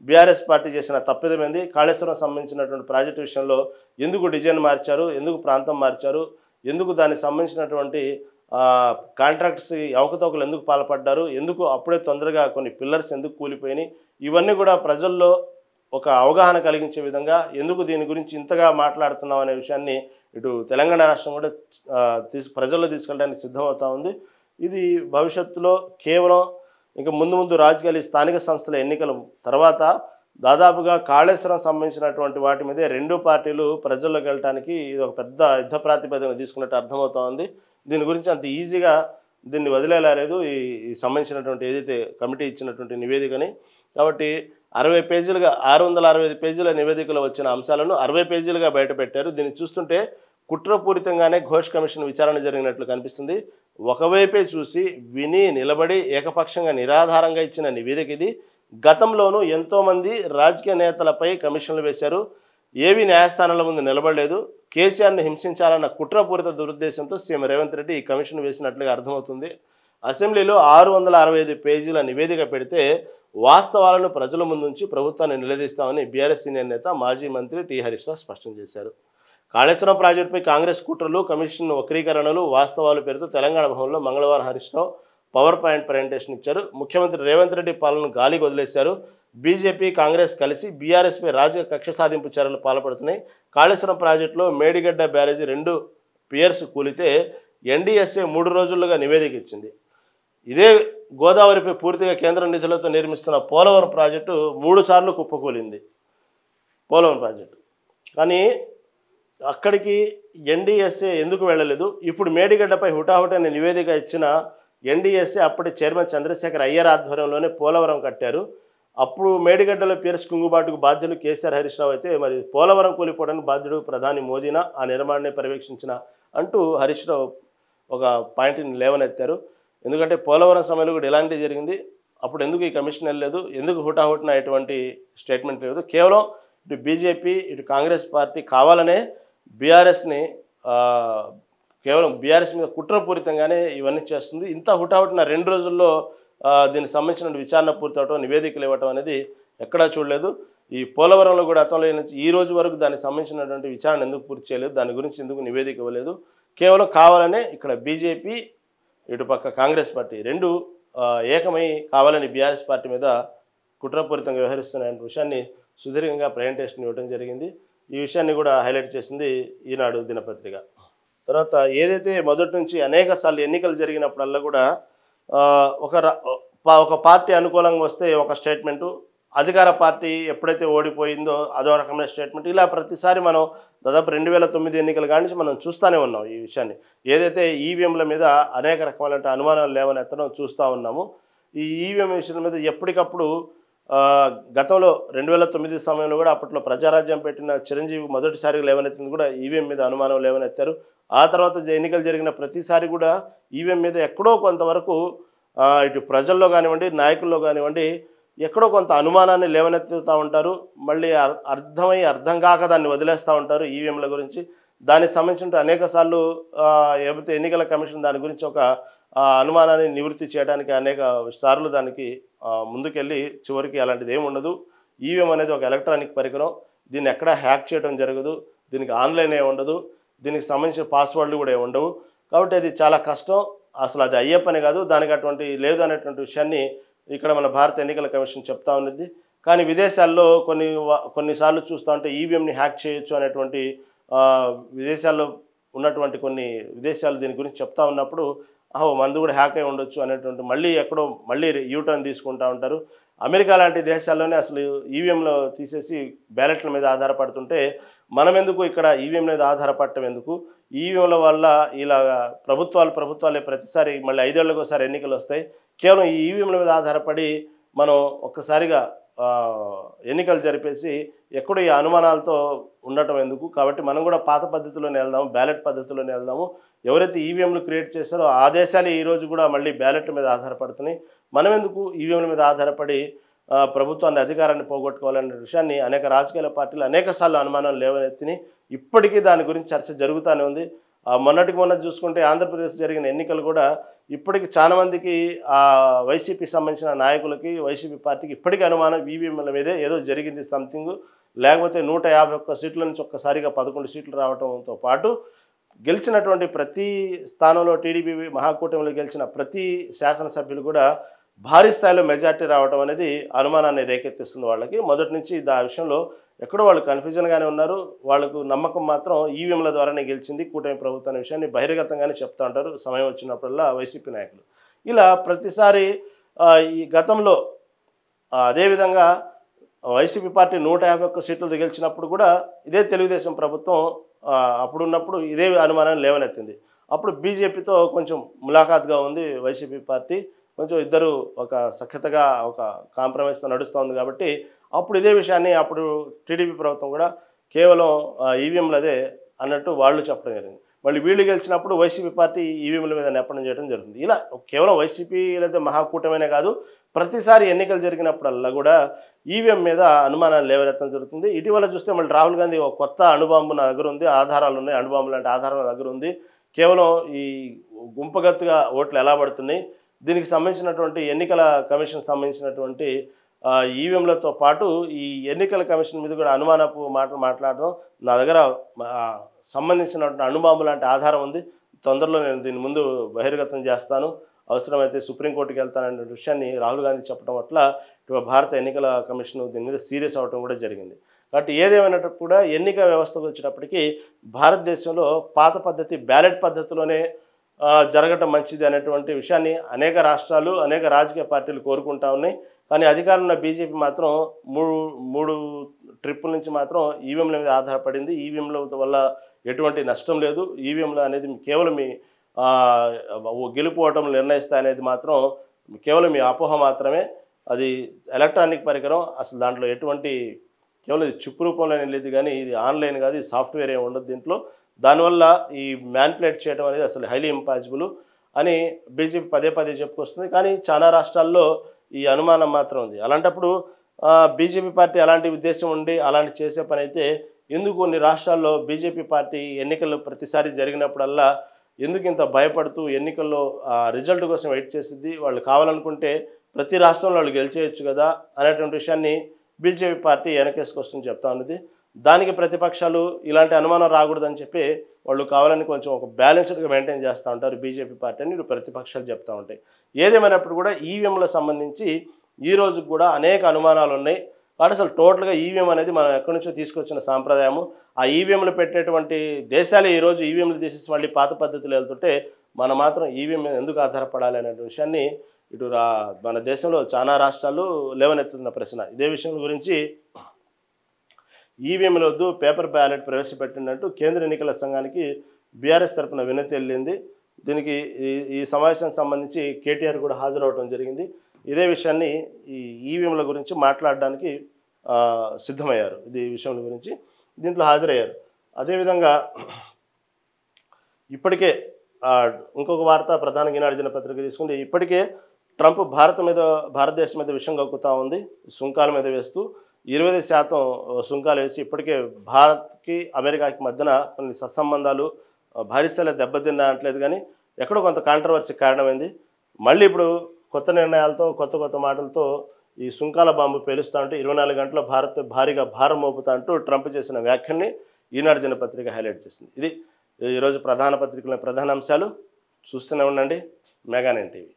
బీఆర్ఎస్ పార్టీ చేసిన తప్పిదమైంది. కాళేశ్వరం సంబంధించినటువంటి ప్రాజెక్టు విషయంలో ఎందుకు డిజైన్ మార్చారు, ఎందుకు ప్రాంతం మార్చారు, ఎందుకు దానికి సంబంధించినటువంటి కాంట్రాక్ట్స్ అవకతవకలు ఎందుకు పాల్పడ్డారు, ఎందుకు అప్పుడే తొందరగా కొన్ని పిల్లర్స్ ఎందుకు కూలిపోయినాయి, ఇవన్నీ కూడా ప్రజల్లో ఒక అవగాహన కలిగించే విధంగా ఎందుకు దీని గురించి ఇంతగా మాట్లాడుతున్నాం అనే విషయాన్ని ఇటు తెలంగాణ రాష్ట్రం కూడా ప్రజల్లో తీసుకెళ్ళడానికి సిద్ధమవుతా ఉంది. ఇది భవిష్యత్తులో కేవలం ఇంకా ముందు రాజకీయాలు స్థానిక సంస్థల ఎన్నికల తర్వాత దాదాపుగా కాళేశ్వరం సంబంధించినటువంటి వాటి మీదే రెండు పార్టీలు ప్రజల్లోకి వెళ్ళడానికి ఇది ఒక పెద్ద యుద్ధ ప్రాతిపదికన తీసుకున్నట్టు అర్థమవుతా ఉంది. దీని గురించి అంత ఈజీగా దీన్ని వదిలేలేదు ఈ సంబంధించినటువంటి ఏదైతే కమిటీ ఇచ్చినటువంటి నివేదికని. కాబట్టి 60 పేజీలుగా 665 పేజీల నివేదికలో వచ్చిన అంశాలను 60 పేజీలుగా బయటపెట్టారు. దీన్ని చూస్తుంటే కుట్రపూరితంగానే ఘోష్ కమిషన్ విచారణ జరిగినట్లు కనిపిస్తుంది. ఒకవైపే చూసి విని నిలబడి ఏకపక్షంగా నిరాధారంగా ఇచ్చిన నివేదిక ఇది. గతంలోనూ ఎంతోమంది రాజకీయ నేతలపై కమిషన్లు వేశారు, ఏవి న్యాయస్థానాల ముందు నిలబడలేదు. కేసీఆర్ని హింసించాలన్న కుట్రపూరిత దురుద్దేశంతో సీఎం రేవంత్ రెడ్డి ఈ కమిషన్ వేసినట్లుగా అర్థమవుతుంది. అసెంబ్లీలో 665 పేజీల నివేదిక పెడితే వాస్తవాలను ప్రజల ముందుంచి ప్రభుత్వాన్ని నిలదీస్తామని బీఆర్ఎస్ సీనియర్ నేత మాజీ మంత్రి టి హరీష్ రావు స్పష్టం చేశారు. కాళేశ్వరం ప్రాజెక్టుపై కాంగ్రెస్ కుట్రలు, కమిషన్ వక్రీకరణలు, వాస్తవాలు పేరుతో తెలంగాణ భవన్లో మంగళవారం Harish Rao power point presentation ఇచ్చారు. ముఖ్యమంత్రి రేవంత్ రెడ్డి పాలనను గాలికి వదిలేశారు. బీజేపీ, కాంగ్రెస్ కలిసి బీఆర్ఎస్పై రాజకీయ కక్ష సాధింపు చర్యలు పాల్పడుతున్నాయి. కాళేశ్వరం ప్రాజెక్టులో మేడిగడ్డ బ్యారేజీ 2 పియర్స్ కూలితే ఎన్డీఎస్ఏ 3 రోజులుగా నివేదిక ఇచ్చింది. ఇదే గోదావరిపై పూర్తిగా కేంద్ర నిధులతో నిర్మిస్తున్న పోలవరం ప్రాజెక్టు 3 సార్లు కుప్పకూలింది. పోలవరం ప్రాజెక్టు కానీ అక్కడికి ఎన్డీఎస్ఏ ఎందుకు వెళ్ళలేదు? ఇప్పుడు మేడిగడ్డపై హుటాహుటైన నివేదిక ఇచ్చిన ఎన్డీఎస్ఏ అప్పటి చైర్మన్ చంద్రశేఖర్ అయ్యర్ ఆధ్వర్యంలోనే పోలవరం కట్టారు. అప్పుడు మేడిగడ్డలో పియర్స్ కుంగుబాటుకు బాధ్యులు కేసీఆర్, హరీష్ రావు అయితే మరి పోలవరం కూలిపోవడానికి బాధ్యుడు ప్రధాని మోదీనా, ఆ నిర్మాణాన్ని పర్యవేక్షించిన అంటూ హరీష్ రావు ఒక పాయింట్ని లేవనెత్తారు. ఎందుకంటే పోలవరం సమయంలో కూడా ఇలాంటివి జరిగింది. అప్పుడు ఎందుకు ఈ కమిషన్ వెళ్ళలేదు, ఎందుకు హుటాహుటిన ఎటువంటి స్టేట్మెంట్ లేదు? కేవలం ఇటు బీజేపీ, ఇటు కాంగ్రెస్ పార్టీ కావాలనే బీఆర్ఎస్ని కేవలం బీఆర్ఎస్ మీద కుట్రపూరితంగానే ఇవన్నీ చేస్తుంది. ఇంత హుటాహుటిన 2 రోజుల్లో దీనికి సంబంధించిన విచారణ పూర్తవటం, నివేదికలు ఇవ్వటం అనేది ఎక్కడా చూడలేదు. ఈ పోలవరంలో కూడా గతంలో నుంచి ఈ రోజు వరకు దానికి సంబంధించినటువంటి విచారణ ఎందుకు పూర్తి చేయలేదు, దాని గురించి ఎందుకు నివేదిక ఇవ్వలేదు? కేవలం కావాలనే ఇక్కడ బీజేపీ, ఇటుపక్క కాంగ్రెస్ పార్టీ 2 ఏకమై కావాలని బీఆర్ఎస్ పార్టీ మీద కుట్రపూరితంగా వ్యవహరిస్తున్న విషయాన్ని సుదీర్ఘంగా ప్రజెంటేషన్ ఇవ్వడం జరిగింది. ఈ విషయాన్ని కూడా హైలైట్ చేసింది ఈనాడు దినపత్రిక. తర్వాత ఏదైతే మొదటి నుంచి అనేక సార్లు ఎన్నికలు జరిగినప్పుడల్లా కూడా ఒక పార్టీ అనుకూలంగా వస్తే ఒక స్టేట్మెంటు, అధికార పార్టీ ఎప్పుడైతే ఓడిపోయిందో అదో రకమైన స్టేట్మెంట్, ఇలా ప్రతిసారి మనం దాదాపు 2009 ఎన్నికల కానించి మనం చూస్తూనే ఉన్నాం ఈ విషయాన్ని. ఏదైతే ఈవీఎంల మీద అనేక రకమైన అనుమానాలు లేవనెత్తడం చూస్తూ ఉన్నాము. ఈ ఈవీఎం విషయం మీద ఎప్పటికప్పుడు గతంలో 2009 సమయంలో కూడా అప్పట్లో ప్రజారాజ్యం పెట్టిన చిరంజీవి మొదటిసారిగా లేవనెత్తింది కూడా ఈవీఎం మీద అనుమానం లేవనెత్తారు. ఆ తర్వాత ఎన్నికలు జరిగిన ప్రతిసారి కూడా ఈవీఎం మీద ఎక్కడో కొంతవరకు ఇటు ప్రజల్లో కానివ్వండి, నాయకుల్లో కానివ్వండి, ఎక్కడో కొంత అనుమానాన్ని లేవనెత్తుతూ ఉంటారు. మళ్ళీ అర్థం కాక దాన్ని వదిలేస్తూ ఉంటారు ఈవీఎంల గురించి. దానికి సంబంధించిన అనేక సార్లు ఏదైతే ఎన్నికల కమిషన్ దాని గురించి ఒక అనుమానాన్ని నివృత్తి చేయడానికి అనేక సార్లు దానికి ముందుకెళ్ళి చివరికి అలాంటిది ఏమి ఉండదు. ఈవీఎం అనేది ఒక ఎలక్ట్రానిక్ పరికరం, దీన్ని ఎక్కడా హ్యాక్ చేయడం జరగదు, దీనికి ఆన్లైన్ ఏ ఉండదు, దీనికి సంబంధించిన పాస్వర్డ్లు కూడా ఏమి ఉండవు. కాబట్టి అది చాలా కష్టం, అసలు అది అయ్యే పని కాదు, దానికి అటువంటి లేదు అనేటువంటి విషయాన్ని ఇక్కడ మన భారత ఎన్నికల కమిషన్ చెప్తా ఉన్నది. కానీ విదేశాల్లో కొన్నిసార్లు చూస్తూ ఉంటే ఈవీఎంని హ్యాక్ చేయొచ్చు అనేటువంటి విదేశాల్లో ఉన్నటువంటి కొన్ని విదేశాలు దీని గురించి చెప్తా ఉన్నప్పుడు మందు కూడా హ్యాక్ అయి ఉండొచ్చు అనేటువంటి మళ్ళీ యూటర్న్ తీసుకుంటూ ఉంటారు. అమెరికా లాంటి దేశాల్లోనే అసలు ఈవీఎంలో తీసేసి బ్యాలెట్ల మీద ఆధారపడుతుంటే మనం ఎందుకు ఇక్కడ ఈవీఎం మీద ఆధారపడటం ఎందుకు? ఈవీఎంల వల్ల ఇలా ప్రభుత్వాలే ప్రతిసారి మళ్ళీ 5 ఏళ్లకు ఒకసారి ఎన్నికలు వస్తాయి. కేవలం ఈ ఈవీఎంల మీద ఆధారపడి మనం ఒక్కసారిగా ఎన్నికలు జరిపేసి ఎక్కడో ఈ అనుమానాలతో ఉండటం ఎందుకు? కాబట్టి మనం కూడా పాత పద్ధతిలోనే వెళ్దాము, బ్యాలెట్ పద్ధతిలోనే వెళ్దాము. ఎవరైతే ఈవీఎంలు క్రియేట్ చేశారో ఆ దేశాలే ఈరోజు కూడా మళ్ళీ బ్యాలెట్ల మీద ఆధారపడుతున్నాయి. మనం ఎందుకు ఈవీఎంల మీద ఆధారపడి ప్రభుత్వాన్ని, అధికారాన్ని పోగొట్టుకోవాలనే విషయాన్ని అనేక రాజకీయ పార్టీలు అనేకసార్లు అనుమానాలు లేవనెత్తిని ఇప్పటికీ దాని గురించి చర్చ జరుగుతూనే ఉంది. మొన్న చూసుకుంటే ఆంధ్రప్రదేశ్ జరిగిన ఎన్నికలు కూడా ఇప్పటికి చాలా మందికి వైసీపీ సంబంధించిన నాయకులకి, వైసీపీ పార్టీకి ఇప్పటికీ అనుమానం ఈవీఎంల మీదే ఏదో జరిగింది సంథింగ్. లేకపోతే 151 సీట్ల నుంచి ఒక్కసారిగా 11 సీట్లు రావడంతో పాటు గెలిచినటువంటి ప్రతి స్థానంలో టీడీపీ మహాకూటమిలో గెలిచిన ప్రతి శాసనసభ్యులు కూడా భారీ స్థాయిలో మెజార్టీ రావడం అనేది అనుమానాన్ని రేకెత్తిస్తుంది వాళ్ళకి. మొదటి నుంచి ఆ విషయంలో ఎక్కడో వాళ్ళు కన్ఫ్యూజన్గానే ఉన్నారు. వాళ్ళకు నమ్మకం మాత్రం ఈవీఎంల ద్వారానే గెలిచింది కూటమి ప్రభుత్వం అనే విషయాన్ని బహిర్గతంగానే చెప్తూ ఉంటారు సమయం వచ్చినప్పుడల్లా వైసీపీ నాయకులు. ఇలా ప్రతిసారి ఈ గతంలో అదేవిధంగా వైసీపీ పార్టీ 151 సీట్లు గెలిచినప్పుడు కూడా ఇదే తెలుగుదేశం ప్రభుత్వం అప్పుడున్నప్పుడు ఇదే అనుమానాన్ని లేవనెత్తింది. అప్పుడు బీజేపీతో కొంచెం ములాఖాత్గా ఉంది వైసీపీ పార్టీ, కొంచెం ఇద్దరు ఒక సఖ్యతగా ఒక కాంప్రమైజ్తో నడుస్తోంది. కాబట్టి అప్పుడు ఇదే విషయాన్ని అప్పుడు టీడీపీ ప్రభుత్వం కూడా కేవలం ఈవీఎంలు అదే అన్నట్టు వాళ్ళు చెప్పడం జరిగింది. మళ్ళీ వీళ్ళు గెలిచినప్పుడు వైసీపీ పార్టీ ఈవీఎంల మీద నెప్పడం చేయడం జరుగుతుంది. ఇలా కేవలం వైసీపీ లేదా మహాకూటమైనే కాదు, ప్రతిసారి ఎన్నికలు జరిగినప్పుడల్లా కూడా ఈవీఎం మీద అనుమానాలు లేవనెత్తడం జరుగుతుంది. ఇటీవల చూస్తే మళ్ళీ రాహుల్ గాంధీ ఒక కొత్త అణుబాంబు నా దగ్గర ఉంది, ఆధారాలు ఉన్నాయి, అణుబాంబు లాంటి ఆధారం నా దగ్గర ఉంది, కేవలం ఈ గుంపగత్తుగా ఓట్లు ఎలా పడుతున్నాయి, దీనికి సంబంధించినటువంటి ఎన్నికల కమిషన్ సంబంధించినటువంటి ఈవీఎంలతో పాటు ఈ ఎన్నికల కమిషన్ మీద కూడా అనుమానపు మాటలు మాట్లాడడం నా దగ్గర సంబంధించినటువంటి అణుబాంబు లాంటి ఆధారం ఉంది, తొందరలో నేను దీని ముందు బహిర్గతం చేస్తాను, అవసరమైతే సుప్రీంకోర్టుకి వెళ్తాననే విషయాన్ని రాహుల్ గాంధీ చెప్పడం వల్ల ఇటు భారత ఎన్నికల కమిషన్ దీని మీద సీరియస్ అవడం కూడా జరిగింది. కాబట్టి ఏదేమైనప్పుడు కూడా ఎన్నిక వ్యవస్థకు వచ్చేటప్పటికి భారతదేశంలో పాత పద్ధతి బ్యాలెట్ పద్ధతిలోనే జరగటం మంచిది అనేటువంటి విషయాన్ని అనేక రాష్ట్రాలు అనేక రాజకీయ పార్టీలు కోరుకుంటా ఉన్నాయి. కానీ అధికారంలో బీజేపీ మాత్రం మూడు ట్రిప్పుల నుంచి మాత్రం ఈవీఎంల మీద ఆధారపడింది. ఈవీఎంల వల్ల ఎటువంటి నష్టం లేదు, ఈవీఎంలు అనేది కేవలం మీ గెలుపు ఓటములు నిర్ణయిస్తాయనేది మాత్రం కేవలం మీ అపోహ మాత్రమే. అది ఎలక్ట్రానిక్ పరికరం, అసలు దాంట్లో ఎటువంటి కేవలం ఇది చిప్ రూపంలో లేదు, కానీ ఇది ఆన్లైన్ కాదు, ఇది సాఫ్ట్వేర్ ఏమి ఉండదు దీంట్లో. దానివల్ల ఈ మ్యానిపులేట్ చేయడం అనేది అసలు హైలీ ఇంపాసిబుల్ అని బీజేపీ పదే పదే చెప్పుకొస్తుంది. కానీ చాలా రాష్ట్రాల్లో ఈ అనుమానం మాత్రం ఉంది. అలాంటప్పుడు బీజేపీ పార్టీ అలాంటి ఉద్దేశం ఉండి అలాంటి చేసే పని అయితే ఎందుకు కొన్ని రాష్ట్రాల్లో బీజేపీ పార్టీ ఎన్నికల్లో ప్రతిసారి జరిగినప్పుడల్లా ఎందుకు ఇంత భయపడుతూ ఎన్నికల్లో రిజల్ట్ కోసం వెయిట్ చేసిద్ది, వాళ్ళు కావాలనుకుంటే ప్రతి రాష్ట్రంలో వాళ్ళు గెలిచేయచ్చు కదా అనేటువంటి విషయాన్ని బీజేపీ పార్టీ వెనకేసుకొస్తుంది చెప్తా ఉన్నది. దానికి ప్రతిపక్షాలు ఇలాంటి అనుమానం రాకూడదని చెప్పి వాళ్ళు కావాలని కొంచెం ఒక బ్యాలెన్స్డ్గా మెయింటైన్ చేస్తూ ఉంటారు బీజేపీ పార్టీ అని ఇటు ప్రతిపక్షాలు చెప్తూ ఉంటాయి. ఏదేమైనప్పుడు కూడా ఈవీఎంలకు సంబంధించి ఈ రోజు కూడా అనేక అనుమానాలు ఉన్నాయి. కాబట్టి అసలు టోటల్గా ఈవీఎం అనేది మనం ఎక్కడి నుంచో తీసుకొచ్చిన సాంప్రదాయము. ఆ ఈవీఎంలు పెట్టేటువంటి దేశాలే ఈరోజు ఈవీఎంలు తీసేసి మళ్ళీ పాత పద్ధతులు వెళ్తుంటే మనం మాత్రం ఈవీఎం మీద ఎందుకు ఆధారపడాలి అనే విషయాన్ని ఇటు మన దేశంలో చాలా రాష్ట్రాలు లేవనెత్తుతున్న ప్రశ్న. ఇదే విషయం గురించి ఈవీఎంలు వద్దు, పేపర్ బ్యాలెట్ ప్రవేశపెట్టినట్టు కేంద్ర ఎన్నికల సంఘానికి బీఆర్ఎస్ తరఫున వినతి వెళ్ళింది. దీనికి ఈ సమావేశానికి సంబంధించి కేటీఆర్ కూడా హాజరవడం జరిగింది. ఇదే విషయాన్ని ఈ ఈవీఎంల గురించి మాట్లాడడానికి సిద్ధమయ్యారు. ఇది విషయం గురించి దీంట్లో హాజరయ్యారు. అదేవిధంగా ఇప్పటికే ఇంకొక వార్త ప్రధాన ఈనాడు దినపత్రిక తీసుకుంటే ఇప్పటికే ట్రంప్ భారతదేశం మీద విషం కక్కుతూ ఉంది. సుంకాల మీద వేస్తూ 20% సుంకాలు వేసి ఇప్పటికే భారత్కి అమెరికాకి మధ్యన కొన్ని సత్సంబంధాలు భారీ స్థాయిలో దెబ్బతిన్నా అంటలేదు, కానీ ఎక్కడో కొంత కాంట్రవర్సీ కారణమైంది. మళ్ళీ ఇప్పుడు కొత్త నిర్ణయాలతో కొత్త మాటలతో ఈ సుంకాల బాంబు పేలుస్తూ ఉంటే 24 గంటల భారత్ భారీగా భారం మోపుతా అంటూ ట్రంప్ చేసిన వ్యాఖ్యల్ని ఈనాడు దినపత్రిక హైలైట్ చేసింది. ఇది ఈరోజు ప్రధాన పత్రికల ప్రధాన అంశాలు. చూస్తూనే ఉండండి మెగా9 టీవీ.